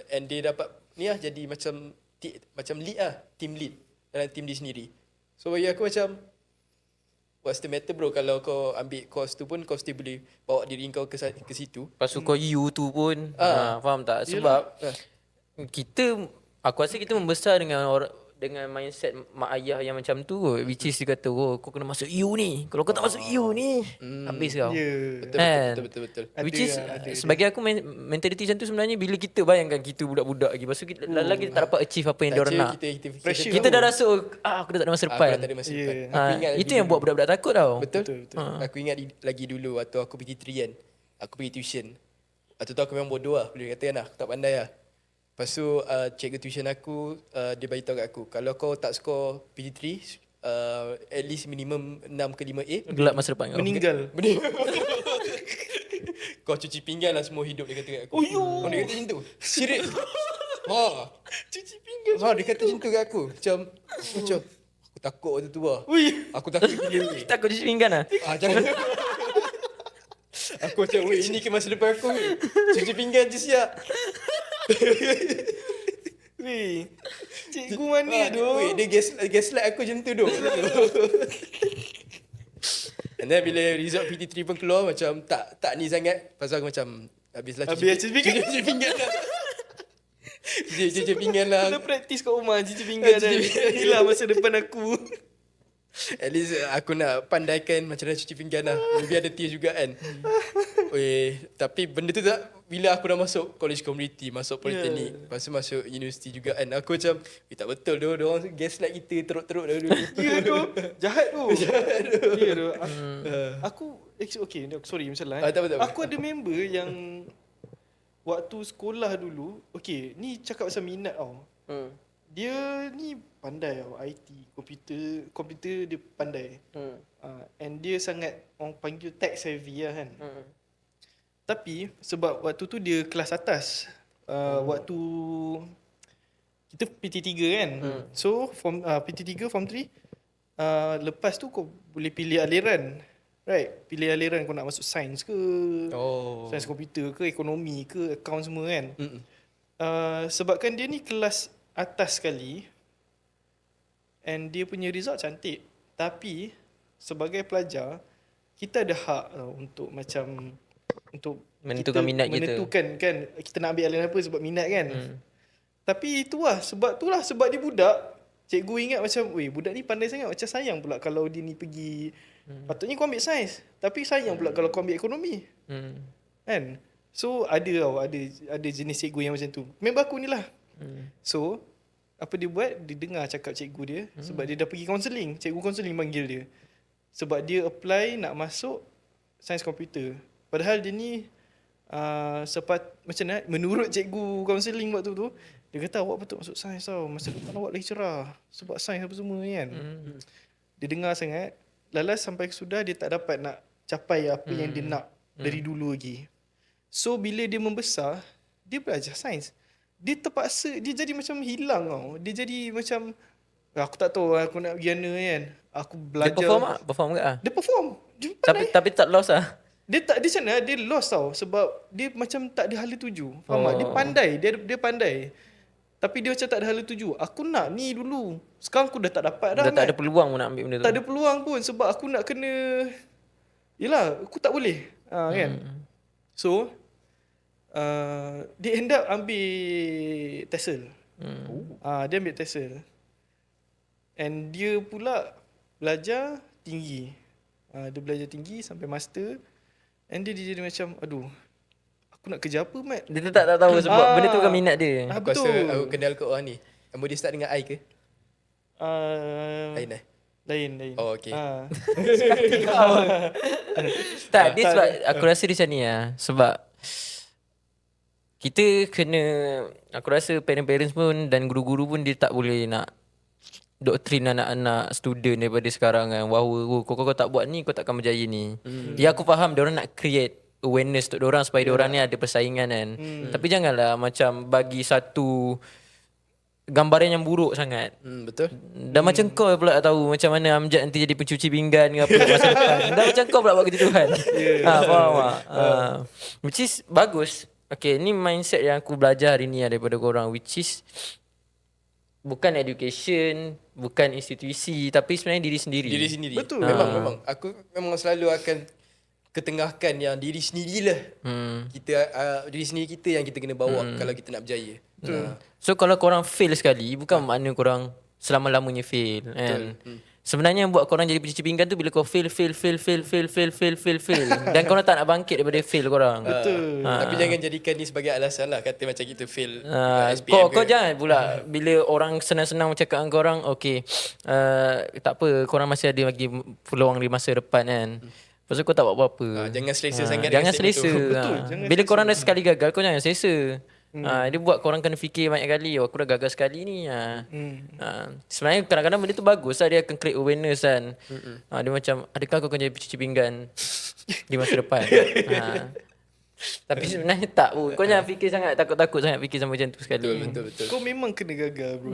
And dia dapat ni lah jadi macam lead lah, team lead dalam team dia sendiri. So bagi aku macam what's the matter bro, kalau kau ambil course tu pun kau still boleh bawa diri kau ke situ. Lepas tu kau U tu pun faham tak? Sebab aku rasa kita membesar dengan mindset mak ayah yang macam tu, which is dia kata, oh kau kena masuk U ni. Kalau kau tak masuk U ni, habis kau. Ya. Betul. Which is Ada. sebagai aku mentality macam tu sebenarnya bila kita bayangkan kita budak-budak lagi, lepas tu kita lagi tak dapat achieve apa yang diorang nak. Pressure Kita dah rasa aku dah tak ada masa depan. Tak ada masa depan. Yeah. Aku ingat Itu yang buat budak-budak takut tau. Betul. Betul. Aku ingat lagi dulu waktu aku pergi trian, aku pergi tuition. Waktu tu aku memang bodoh lah, boleh kata kan lah, aku tak pandai lah. Lepas tu cikgu tuition aku, dia beritahu kat aku, kalau kau tak score PT3, at least minimum 6 ke 5A, Gelap masa depan kau. Meninggal. kau cuci pinggan lah semua hidup, dia kata kat aku. Oh, dia kata macam tu. Serius. Cuci pinggan. Dia kata macam tu kat aku. Macam aku takut waktu tu lah. Aku takut gila. Takut cuci pinggan lah. Jangan. Aku macam, weh, ini ke masa depan aku. Cuci pinggan je siap. Weh, cikgu mana tu? Weh, dia gaslight aku macam tu tu. And then bila result PT3 pun keluar, macam tak ni sangat. Pasal aku macam, habislah Habis cuci pinggan. Cuci pinggan lah. Cuci pinggan lah. Kena praktis kat rumah cuci pinggan dah. Inilah masa depan aku. At least aku nak pandaikan macam mana cuci pinggan lah. Lebih ada tips juga kan. Weh, tapi benda tu tak, bila aku dah masuk college community, masuk politeknik, lepas tu masuk universiti juga kan, aku macam, tak betul tu, diorang gaslight kita teruk-teruk dulu. Ya tu. Jahat tu. Ya tu. Aku okay, sorry masalah. Tak apa. Aku ada member yang waktu sekolah dulu, okay, ni cakap pasal minat tau. Dia ni pandai tau, IT, komputer dia pandai. And dia sangat, orang panggil tech savvy lah kan. Tapi sebab waktu tu dia kelas atas, waktu kita PT3 kan. So PT3 form 3, lepas tu kau boleh pilih aliran. Right, pilih aliran kau nak masuk sains ke, sains komputer ke, ekonomi ke, account semua kan. Sebabkan dia ni kelas atas sekali, and dia punya result cantik, tapi sebagai pelajar kita ada hak tau untuk macam untuk Menentukan minat kita. menentukan kan kita nak ambil aliran apa sebab minat kan. Tapi itulah sebab dia budak, cikgu ingat macam, weh, budak ni pandai sangat, macam sayang pula kalau dia ni pergi, patutnya kau ambil sains, tapi sayang pula kalau kau ambil ekonomi. Kan? So ada jenis cikgu yang macam tu. Member aku ni lah. So apa dia buat, dia dengar cakap cikgu dia, sebab dia dah pergi counselling, cikgu counselling panggil dia sebab dia apply nak masuk sains komputer. Padahal dia ni macam mana, menurut cikgu counselling waktu tu, dia kata awak patut masuk sains tau, masa depan awak lagi cerah sebab sains apa semua kan. Dia dengar sangat, lalas sampai sudah dia tak dapat nak capai apa yang dia nak dari dulu lagi. So bila dia membesar, dia belajar sains, dia terpaksa, dia jadi macam hilang tau. Dia jadi macam, aku tak tahu aku nak pergi mana kan. Aku belajar. Dia perform tak? Perform ke? Dia perform. Dia pandai. Tapi tak lost lah. Dia tak, dia sana dia lost tau sebab dia macam tak ada hala tuju. Faham tak? Dia pandai, dia pandai. Tapi dia macam tak ada hala tuju. Aku nak ni dulu. Sekarang aku dah tak dapat dah. Dah tak ada peluang pun nak ambil benda tu. Tak ada peluang pun sebab aku nak kena, yelah, aku tak boleh. Kan? So dia end up ambil TESOL. Dia ambil TESOL. And dia pula belajar tinggi. Dia belajar tinggi sampai master. And dia jadi macam, aduh, aku nak kerja apa, Mat? Dia tak tahu sebab benda tu bukan minat dia. Aku rasa aku kenal ke orang ni. Nama dia start dengan I ke? Lain. Lain. Oh, okay. Tak, dia sebab aku rasa dia macam ni lah. Sebab kita kena, aku rasa parents pun dan guru-guru pun dia tak boleh nak doktrin anak-anak student daripada sekarang kan, bahawa kau tak buat ni kau takkan berjaya ni. Ya aku faham diorang nak create awareness untuk diorang supaya diorang ni ada persaingan kan. Tapi janganlah macam bagi satu gambaran yang buruk sangat. Betul. Dah macam kau pula tahu macam mana Amjad nanti jadi pencuci pinggan ke apa masa depan. Dah macam kau pula buat kerja Tuhan. Faham tak? Which is bagus. Okay, ni mindset yang aku belajar hari ni daripada korang, which is bukan education, bukan institusi, tapi sebenarnya diri sendiri. Diri sendiri. Betul. Memang. Aku memang selalu akan ketengahkan yang diri sendirilah. Kita diri sendiri kita yang kita kena bawa kalau kita nak berjaya. So kalau korang fail sekali, bukan makna korang selama-lamanya fail kan. Sebenarnya yang buat korang jadi pencuci pinggan tu bila kau fail dan korang tak nak bangkit daripada fail korang. Betul. Tapi jangan jadikan ni sebagai alasan lah, kata macam kita fail Kau SPM kau jangan pula bila orang senang-senang cakap dengan korang, okay, tak apa, korang masih ada lagi peluang di masa depan kan. Lepas tu kau tak buat apa-apa. Jangan selesa sangat Jangan dengan statement selesa. tu. Betul, jangan Bila selesa. korang dah sekali gagal, kau jangan selesa. Dia buat korang kena fikir banyak kali. Aku dah gagal sekali ni. Sebenarnya kadang-kadang benda tu bagus lah. Dia akan create awareness kan. Dia macam, adakah kau akan jadi pencuci pinggan di masa depan? Tapi sebenarnya tak pun. Kau jangan fikir sangat, takut-takut sangat fikir sama macam tu sekali. Betul. Kau memang kena gagal bro.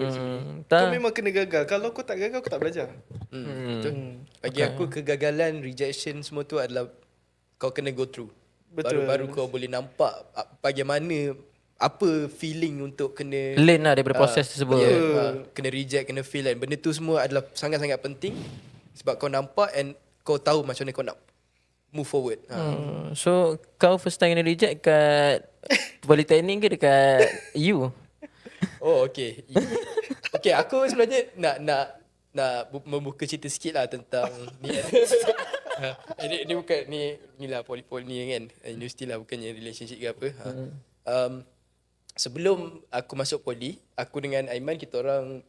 Tak. Kau memang kena gagal. Kalau kau tak gagal, kau tak belajar. Betul. Bagi aku kegagalan, rejection semua tu adalah kau kena go through. Betul. Baru kau boleh nampak bagaimana, apa feeling untuk kena Learn lah daripada proses tersebut. kena reject, kena fail kan. Benda tu semua adalah sangat-sangat penting sebab kau nampak and kau tahu macam mana kau nak move forward. So kau first time kena reject kat Politeknik ke dekat you? Oh, okay. Okay, aku sebenarnya nak membuka cerita sikit lah tentang ni kan. Ini bukan ni lah poli ni kan. Universiti lah, bukannya relationship ke apa. Sebelum aku masuk poli, aku dengan Aiman kita orang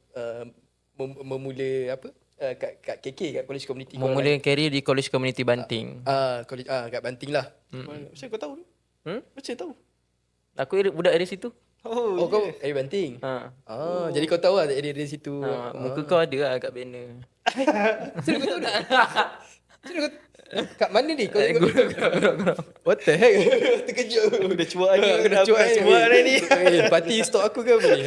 memula apa? Kat KK, kat College Community. Memula career di College Community Banting. College kat Banting lah. Macam kau tahu? Macam tahu? Aku budak dari situ. Oh, kau dari Banting? Ha. Jadi kau tahu lah dari situ. Muka kau ada lah kat banner. Sudah kau tahu tak? Kat mana ni? Kau What the heck? Terkejut. Aku dah cuak ni. Aku dah cuak ni. Parti stop aku ke apa ni?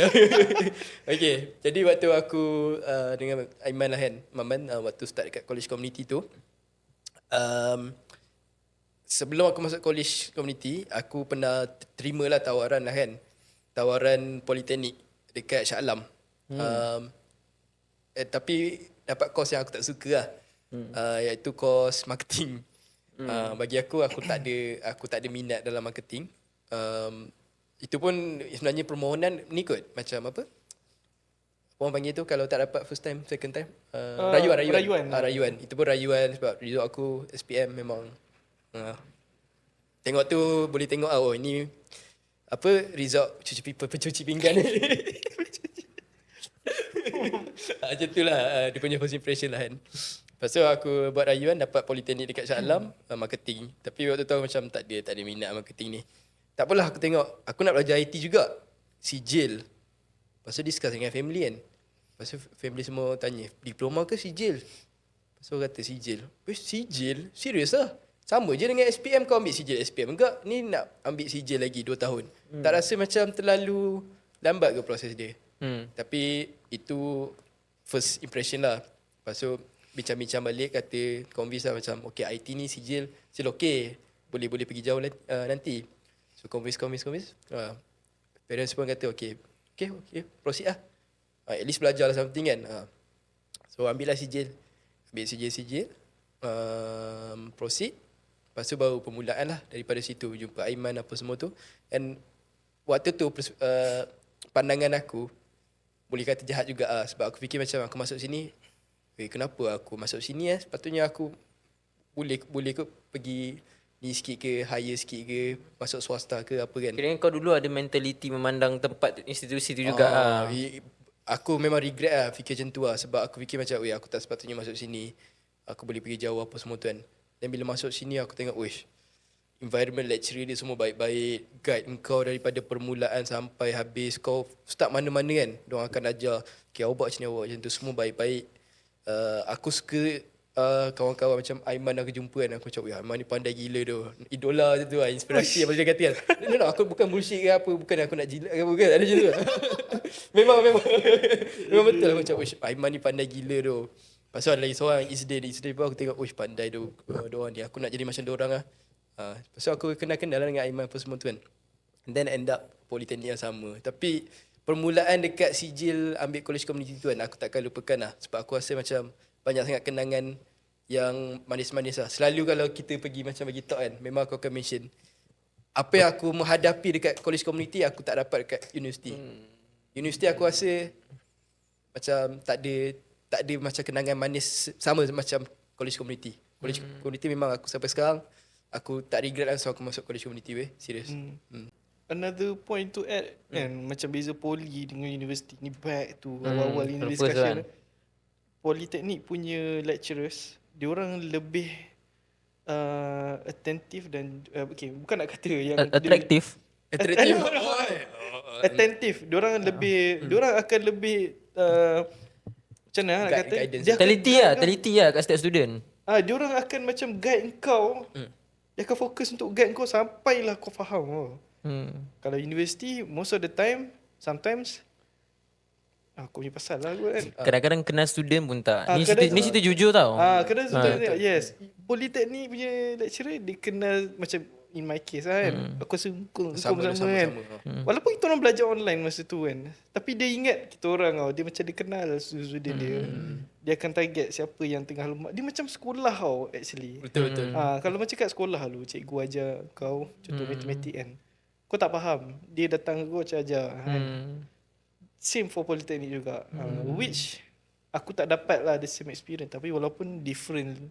Okay. Jadi waktu aku dengan Aiman lah kan. Maman waktu start dekat college community tu. Sebelum aku masuk college community, aku pernah terima lah tawaran lah kan. Tawaran politeknik dekat Shah Alam. Tapi dapat course yang aku tak suka lah. Iaitu course marketing. Bagi aku tak ada minat dalam marketing. Itu pun sebenarnya permohonan ni kot, macam apa? Orang panggil tu kalau tak dapat first time, second time, rayuan. Itu pun rayuan sebab result aku SPM memang tengok tu boleh tengok oh ini apa result pencuci pinggan. Macam tu lah dia punya first impression lah kan. Lepas tu aku buat rayuan, dapat politeknik dekat Shah Alam, marketing. Tapi waktu tu macam tak ada minat marketing ni. Tak apalah, aku tengok, aku nak belajar IT juga. Sijil. Lepas tu discuss dengan family kan. Lepas tu family semua tanya, diploma ke sijil? Lepas tu kata sijil. Sijil? Serius lah? Sama je dengan SPM, kau ambil sijil SPM. Enggak, ni nak ambil sijil lagi 2 tahun. Tak rasa macam terlalu lambat ke proses dia? Tapi itu first impression lah. Lepas tu bincang-bincang balik, kata convince lah macam okay, IT ni sijil still okay, boleh pergi jauh nanti. So convince parents pun kata okay proceed lah, at least belajar lah something kan. So ambil lah sijil, proceed. Lepas tu baru permulaan lah, daripada situ jumpa Aiman apa semua tu. And waktu tu pandangan aku boleh kata jahat juga lah, sebab aku fikir macam aku masuk sini, kenapa aku masuk sini sepatutnya aku boleh ke pergi ni sikit ke, higher sikit ke, masuk swasta ke apa kan. Kira kau dulu ada mentality memandang tempat institusi tu juga. Aku memang regret lah fikir macam tu lah, sebab aku fikir macam aku tak sepatutnya masuk sini, aku boleh pergi jauh apa semua tu kan. Dan bila masuk sini aku tengok environment lecturer dia semua baik-baik, guide engkau daripada permulaan sampai habis. Kau start mana-mana kan, diorang akan ajar okay, awak buat macam tu, semua baik-baik. Aku suka kawan-kawan macam Aiman aku jumpa kan, aku macam Aiman ni pandai gila tu, idola macam tu lah, inspirasi apa dia kata kan. No, aku bukan bullshit ke apa, bukan aku nak jilat ke apa kan, ada macam tu. memang betul aku macam Aiman ni pandai gila tu. Lepas tu ada lagi seorang Isday pun aku tengok pandai tu diorang ni, aku nak jadi macam diorang lah. Lepas tu aku kenal-kenal dengan Aiman apa semua tu kan. And then end up politeknik yang sama. Tapi permulaan dekat sijil ambil college community tu kan, aku takkan lupakan lah. Sebab aku rasa macam banyak sangat kenangan yang manis-manis lah. Selalu kalau kita pergi macam bagi talk kan, memang aku akan mention apa yang aku menghadapi dekat college community aku tak dapat dekat universiti. Universiti aku rasa macam tak ada macam kenangan manis sama macam college community. College community memang aku sampai sekarang aku tak regret lah so aku masuk college community weh. Serius. Another point to add kan, macam beza poli dengan universiti ni, back to awal-awal ini first discussion. one. Politeknik punya lecturers, diorang lebih attentive dan bukan nak kata yang Atraktif. Attractive. attentive. Diorang lebih diorang akan lebih macam mana nak kata, Guidance. dia akan Teliti lah kat setiap student. diorang akan macam guide kau. Dia akan fokus untuk guide kau sampailah kau faham. Kalau universiti, most of the time, sometimes aku punya pasal lah aku kan. Kadang-kadang kenal student pun tak. kadang- Ni cerita jujur tau. Kadang student yes. Politeknik punya lecturer dia kenal macam in my case lah kan. Aku rasa kau sama kan. Walaupun kita orang belajar online masa tu kan, tapi dia ingat kita orang tau. Dia macam dia kenal student dia. Dia akan target siapa yang tengah lemah. Dia macam sekolah tau actually. Betul. Kalau macam kat sekolah lu, cikgu ajar kau contoh matematik kan. Kau tak faham, dia datang kau macam ajar kan. Same for politeknik juga. Which aku tak dapat lah the same experience, tapi walaupun different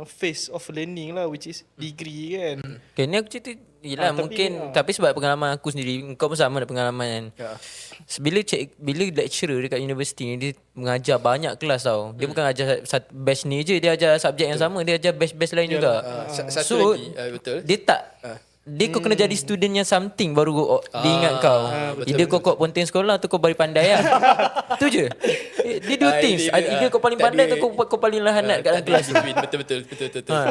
phase of learning lah, which is degree kan. Okay, ni aku cerita yelah tapi sebab pengalaman aku sendiri, kau pun sama ada pengalaman kan. Bila lecturer dekat universiti ni, dia mengajar banyak kelas tau. Dia bukan ajar batch ni je, dia ajar subjek yang sama, dia ajar batch lain juga. Satu lagi, betul. Dia tak kau kena jadi student yang something baru dia ingat kau. Either kau ponteng sekolah atau kau paling pandai lah. Tu je. Dia dua things. Either kau paling pandai atau kau paling lahanat kat dalam kelas. Betul.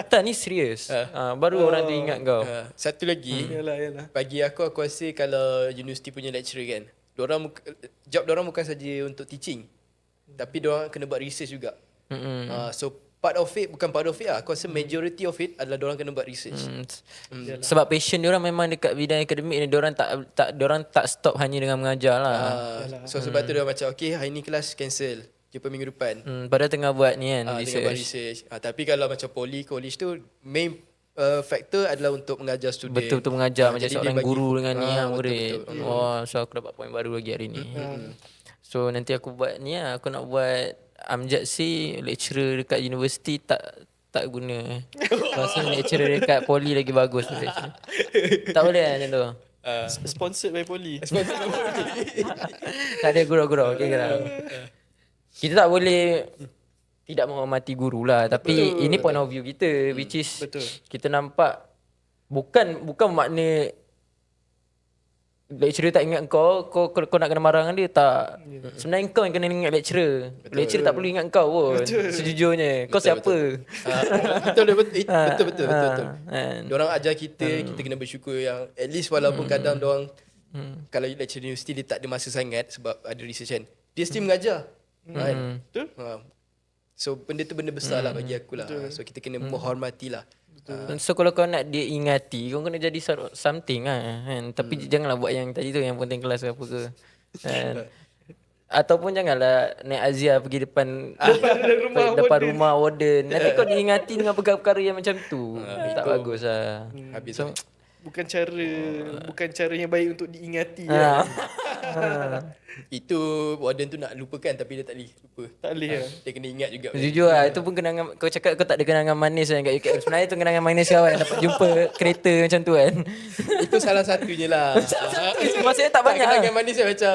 Tak, ni serius. Baru orang tu ingat kau. Satu lagi, Yalah. bagi aku rasa kalau universiti punya lecturer kan, job diorang bukan saja untuk teaching, tapi diorang kena buat research juga. So bukan part of it lah. Aku rasa majority of it adalah diorang kena buat research. Sebab passion diorang memang dekat bidang akademik ni, diorang tak stop hanya dengan mengajar lah. So sebab tu diorang macam okay, hari ni kelas cancel, jumpa minggu depan. Padahal tengah buat ni kan, Tengah buat research. Tapi kalau macam college tu main factor adalah untuk mengajar student. Betul-betul mengajar macam jadi seorang dia bagi- guru dengan ni lah murid. betul. Wah, so aku dapat poin baru lagi hari ni. So nanti aku buat ni lah, aku nak buat amjad si lecturer dekat universiti tak guna. Rasa lecturer dekat poli lagi bagus. Tak boleh lah macam tu. Sponsored by Poly. Tak ada gurau-gurau. Okay, geram. Kita tak boleh tidak menghormati guru lah. Tapi ini point of view kita, which is kita nampak bukan makna lecturer tak ingat kau nak kena marah dengan dia, tak. Sebenarnya kau yang kena ingat lecturer. Lecturer tak perlu ingat kau pun. Sejujurnya. Kau siapa? Betul. Diorang ajar kita kena bersyukur yang at least walaupun kadang diorang kalau lecturer universiti dia tak ada masa sangat sebab ada research kan, dia still mengajar. Betul? So benda tu benda besar lah bagi aku lah. So kita kena menghormati lah. So kalau kau nak dia ingati, kau kena jadi something lah kan. Tapi janganlah buat yang tadi tu, yang penting kelas ke apa ke kan. Ataupun janganlah naik Azia pergi depan rumah warden. Nanti kau diingati dengan perkara-perkara yang macam tu. Tak bagus lah. Habis So, Bukan cara yang baik untuk diingati. itu warden tu nak lupakan tapi dia tak boleh lupa. Tak boleh lah. Dia kena ingat juga. jujur lah, itu pun kenangan. Kau cakap kau tak ada kenangan manis kan kat UKM. Sebenarnya tu kenangan manis kau kan, dapat jumpa kereta macam tu kan. Itu salah satunya lah. Maksudnya tak banyak Kenangan lah. manis macam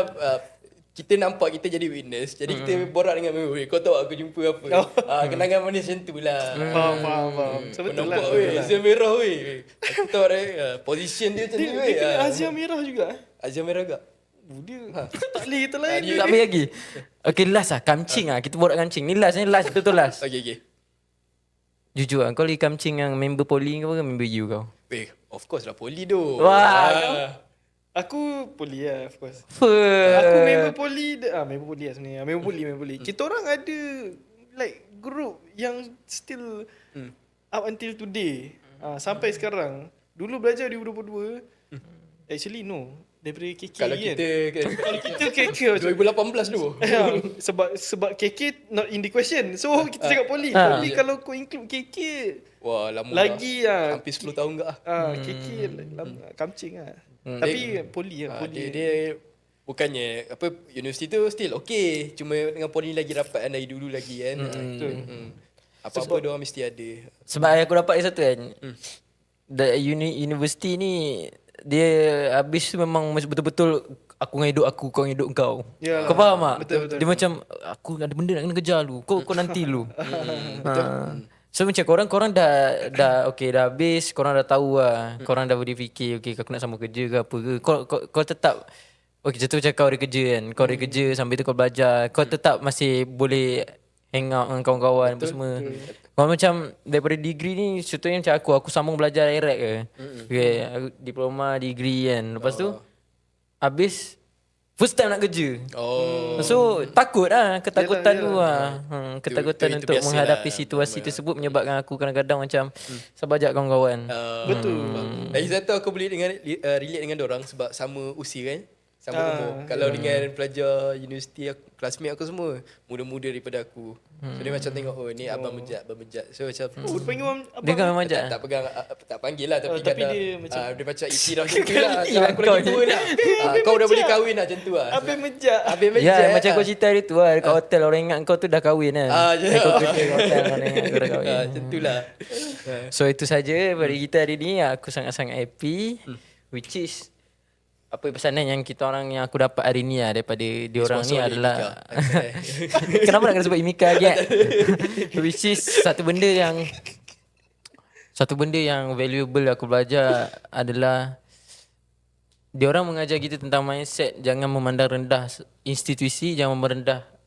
kita nampak kita jadi witness. Jadi kita borak dengan member. Kau tahu aku jumpa apa? Kenangan manis macam tu lah. Faham. So Kau betul nampak lah. weh, Azia merah weh. Aku tahu position dia macam ni Dia weh. kena Azia merah juga. Azia merah gak? Dia tak boleh kita lain. Tak boleh lagi. Okay, last lah. Kamcing lah. Kita borak kamcing. Ni last. Betul-betul last. Okay. Jujur lah. Kau lagi kamcing yang member poli kau ke member you kau? Weh, of course lah poli tu. Wah. Aku poli lah, of course. Fuh. Aku member poli member poli lah sebenarnya. Member poli. Kita orang ada like group yang still up until today. Sampai sekarang. Dulu belajar di 2022. Actually no. Daripada KK Kalau kan. kita KK 2018 tu. sebab KK not in the question. So kita cakap poli. Poli kalau kau include KK Wah, lama lagi lah. Hampir 10 tahun ke ah. KK lama kamcing lah. Tapi poli lah. Poli. Dia bukannya apa universiti tu still okay, cuma dengan poli lagi rapat kan dari dulu lagi kan. Betul. Apa-apa dia orang mesti ada. Sebab aku dapat lagi satu kan. Universiti ni dia habis tu memang betul-betul aku dengan hidup aku, kau dengan hidup kau. Yalah. Kau faham tak? Betul. Dia macam aku ada benda nak kena kejar lu. Kau nanti lu. So macam korang dah okay, dah habis, korang dah tahu lah. Korang dah berfikir okay aku nak sama kerja ke apa ke. Kau tetap okay, contoh macam kau ada kerja kan. Kau ada kerja sambil tu kau belajar. Kau tetap masih boleh hang out dengan kawan-kawan apa semua. Kalau macam daripada degree ni contohnya macam aku sambung belajar direct ke. Okay, aku diploma, degree kan. Lepas tu habis first time nak kerja. So takut lah, ketakutan tu lah. Ketakutan Itu untuk biasa menghadapi lah. situasi tersebut menyebabkan aku kadang-kadang macam sabajak kawan-kawan. Betul. Lagi satu aku boleh relate dengan dorang sebab sama usia kan. Sama umur. Kalau dengan pelajar universiti aku, classmate aku semua muda-muda daripada aku. So dia macam tengok ni abang bejat. So macam Oh, dia panggil abang. Dia kan memang tak, tak pegang tak panggil lah tapi, tapi kata, dia macam dia macam iktiraf macam tu lah. Aku kau lagi ni. tua lah. Kau dah boleh kahwin lah macam tu lah. Abang mejak. Habis Ya, mejat. macam kau cerita hari tu lah dekat hotel orang ingat kau tu dah kahwin kan. Kau kerja kat hotel orang ingat kau dah kahwin. Macam tu lah. So itu saja dari kita hari ni. Aku sangat-sangat happy. Which is apa pesanan yang kita orang yang aku dapat hari ni lah daripada diorang ni Sponsor oleh adalah Nika. kenapa nak kena sebut Imika lagi kan? Which is satu benda yang valuable aku belajar adalah diorang mengajar kita tentang mindset, jangan memandang rendah institusi, jangan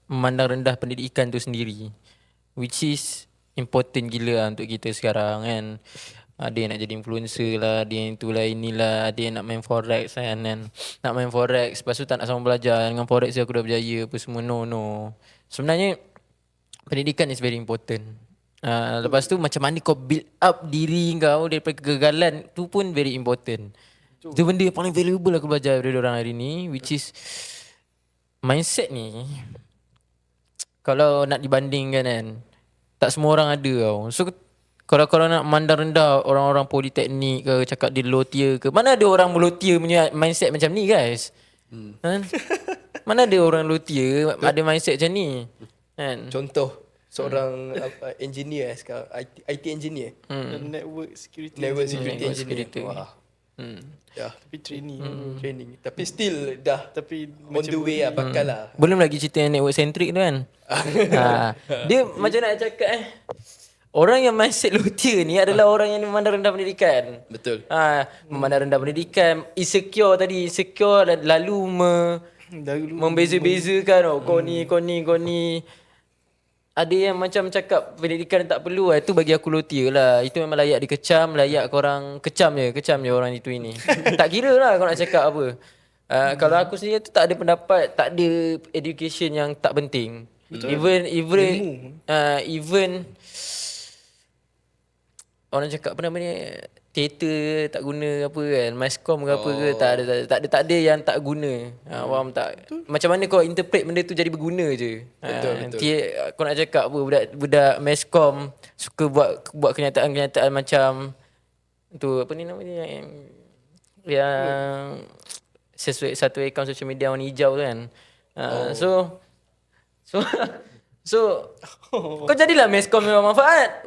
memandang rendah pendidikan tu sendiri. Which is important gila lah untuk kita sekarang kan. Ada yang nak jadi influencer lah, ada yang itulah inilah, ada yang nak main forex kan. Nak main forex, lepas tu tak nak sama belajar. Dengan forex aku dah berjaya apa semua. No. Sebenarnya pendidikan is very important. Lepas tu macam mana kau build up diri kau daripada kegagalan tu pun very important. Itu benda yang paling valuable aku belajar dari orang hari ni, which is mindset ni. Kalau nak dibandingkan kan, tak semua orang ada tau. So kalau korang nak memandang rendah orang-orang politeknik ke, cakap dia low tier ke, mana ada orang low tier punya mindset macam ni guys? Kan? Mana ada orang low tier ada mindset macam ni? Kan? Contoh seorang engineer sekarang, IT engineer. Network security. Network security Network engineer. security. Wah. Ya, Tapi trainee. training. Tapi still dah Tapi on the way lah, bakal lah. Belum lagi cerita yang network centric tu kan. Dia macam nak cakap orang yang mindset low tier ni adalah orang yang memandang rendah pendidikan. Betul. Memandang rendah pendidikan, insecure lalu membeza-bezakan kau ni. Ada yang macam cakap pendidikan tak perlu lah. Itu bagi aku low tier lah. Itu memang layak dikecam, layak korang kecam je orang itu ini. Tak kira lah kau nak cakap apa. Kalau aku sendiri tu tak ada pendapat, tak ada education yang tak penting. Betul. Even orang cakap apa nama ni, teater tak guna apa kan, mascom ke apa ke, tak ada yang tak guna. Faham tak? Macam mana kau interpret benda tu jadi berguna je. Betul. Kau nak cakap apa, budak mascom suka buat kenyataan-kenyataan macam tu apa ni namanya yang sesuai satu akaun social media warna hijau tu kan. So kau jadilah mascom memang manfaat.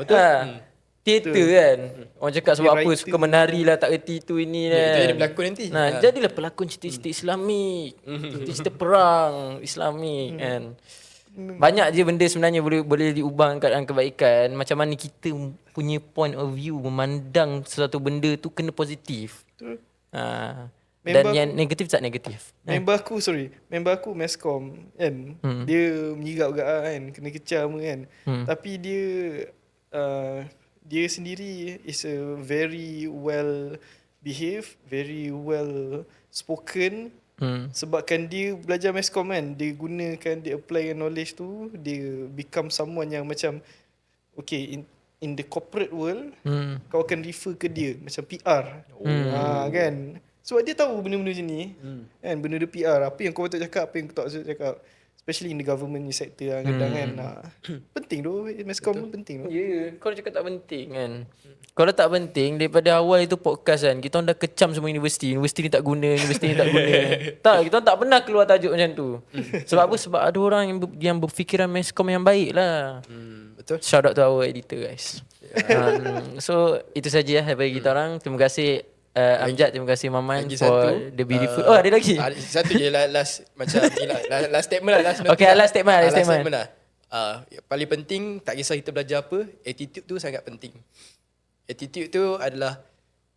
Betul. Teater kan. Orang cakap sebab apa writer. suka menari lah, tak reti tu ini Itu kan. jadi pelakon nanti. Jadilah pelakon cerita-cerita Islamik. Cerita perang Islamik kan. Banyak je benda sebenarnya boleh diubah keadaan kebaikan. Macam mana kita punya point of view memandang sesuatu benda tu kena positif. Dan yang negatif tak negatif. Member aku mascom kan. Dia menyirap gak kan, kena kecam kan. Tapi dia sendiri is a very well behaved, very well spoken. Sebabkan dia belajar mascom kan, dia gunakan, dia apply knowledge tu, dia become someone yang macam okay, in the corporate world kau akan refer ke dia macam PR. Kan. Sebab dia tahu benda-benda macam ni. Kan, benda dia PR, apa yang kau patut cakap, apa yang kau tak patut cakap. especially in the government sector kadang kan. Penting tu, Meskom pun penting tu. Ya, kau cakap tak penting kan. Kalau tak penting, daripada awal itu podcast kan, kita orang dah kecam semua universiti ni tak guna, universiti ni tak guna. Tak, kita orang tak pernah keluar tajuk macam tu. Sebab apa? Sebab ada orang yang berfikiran Meskom yang baik lah. Betul. Shout out to our editor guys. So itu saja daripada kita orang. Terima kasih Amjad, terima kasih Maman lagi for satu, the beautiful. Ada lagi? Satu je last macam ni lah. Last statement lah. Last Okay, last statement. Last statement lah. Paling penting, tak kisah kita belajar apa, attitude tu sangat penting. Attitude tu adalah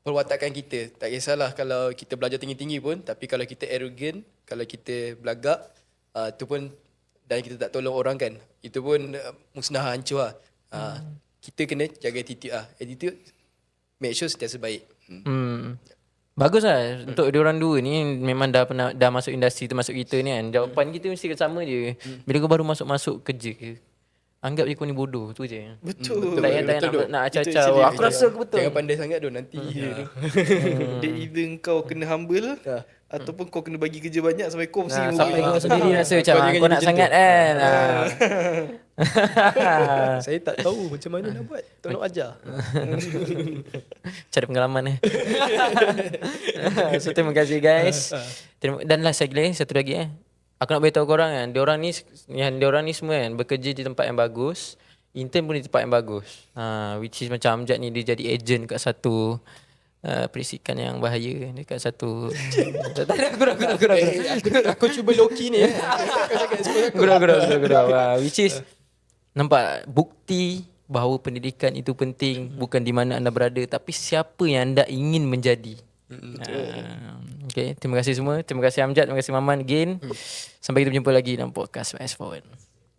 perwatakan kita. Tak kisahlah kalau kita belajar tinggi-tinggi pun, tapi kalau kita arrogant, kalau kita belagak, tu pun, dan kita tak tolong orang kan, itu pun musnah, hancur lah. Kita kena jaga attitude lah. Attitude, make sure sentiasa baik. Bagus lah. Untuk diorang dua ni memang dah masuk industri termasuk kita ni kan. Jawapan kita mesti sama je. Bila kau baru masuk kerja ke, anggap je kau ni bodoh. Tu je. Betul. Tak payah nak acah-acah. Itu Aku rasa aku betul. Jangan pandai sangat tu nanti. Dia either kau kena humble ataupun kau kena bagi kerja banyak sampai kau mesti Sampai kau sendiri rasa macam Kau jangan kau nak jadi sangat macam kan. Saya tak tahu macam mana nak buat. Tolong ajar. Cari pengalaman So terima kasih guys. Dan last lagi satu lagi aku nak beritahu korang kan, diorang ni semua kan bekerja di tempat yang bagus, intern pun di tempat yang bagus. Which is macam Amjad ni dia jadi agent kat satu perisikan yang bahaya dekat satu. Aku cuba loki ni. Gurau. Which is nampak bukti bahawa pendidikan itu penting, bukan di mana anda berada tapi siapa yang anda ingin menjadi. Okay, terima kasih semua. Terima kasih Amjad, terima kasih Maman again. Sampai kita berjumpa lagi dalam podcast Fast Forward.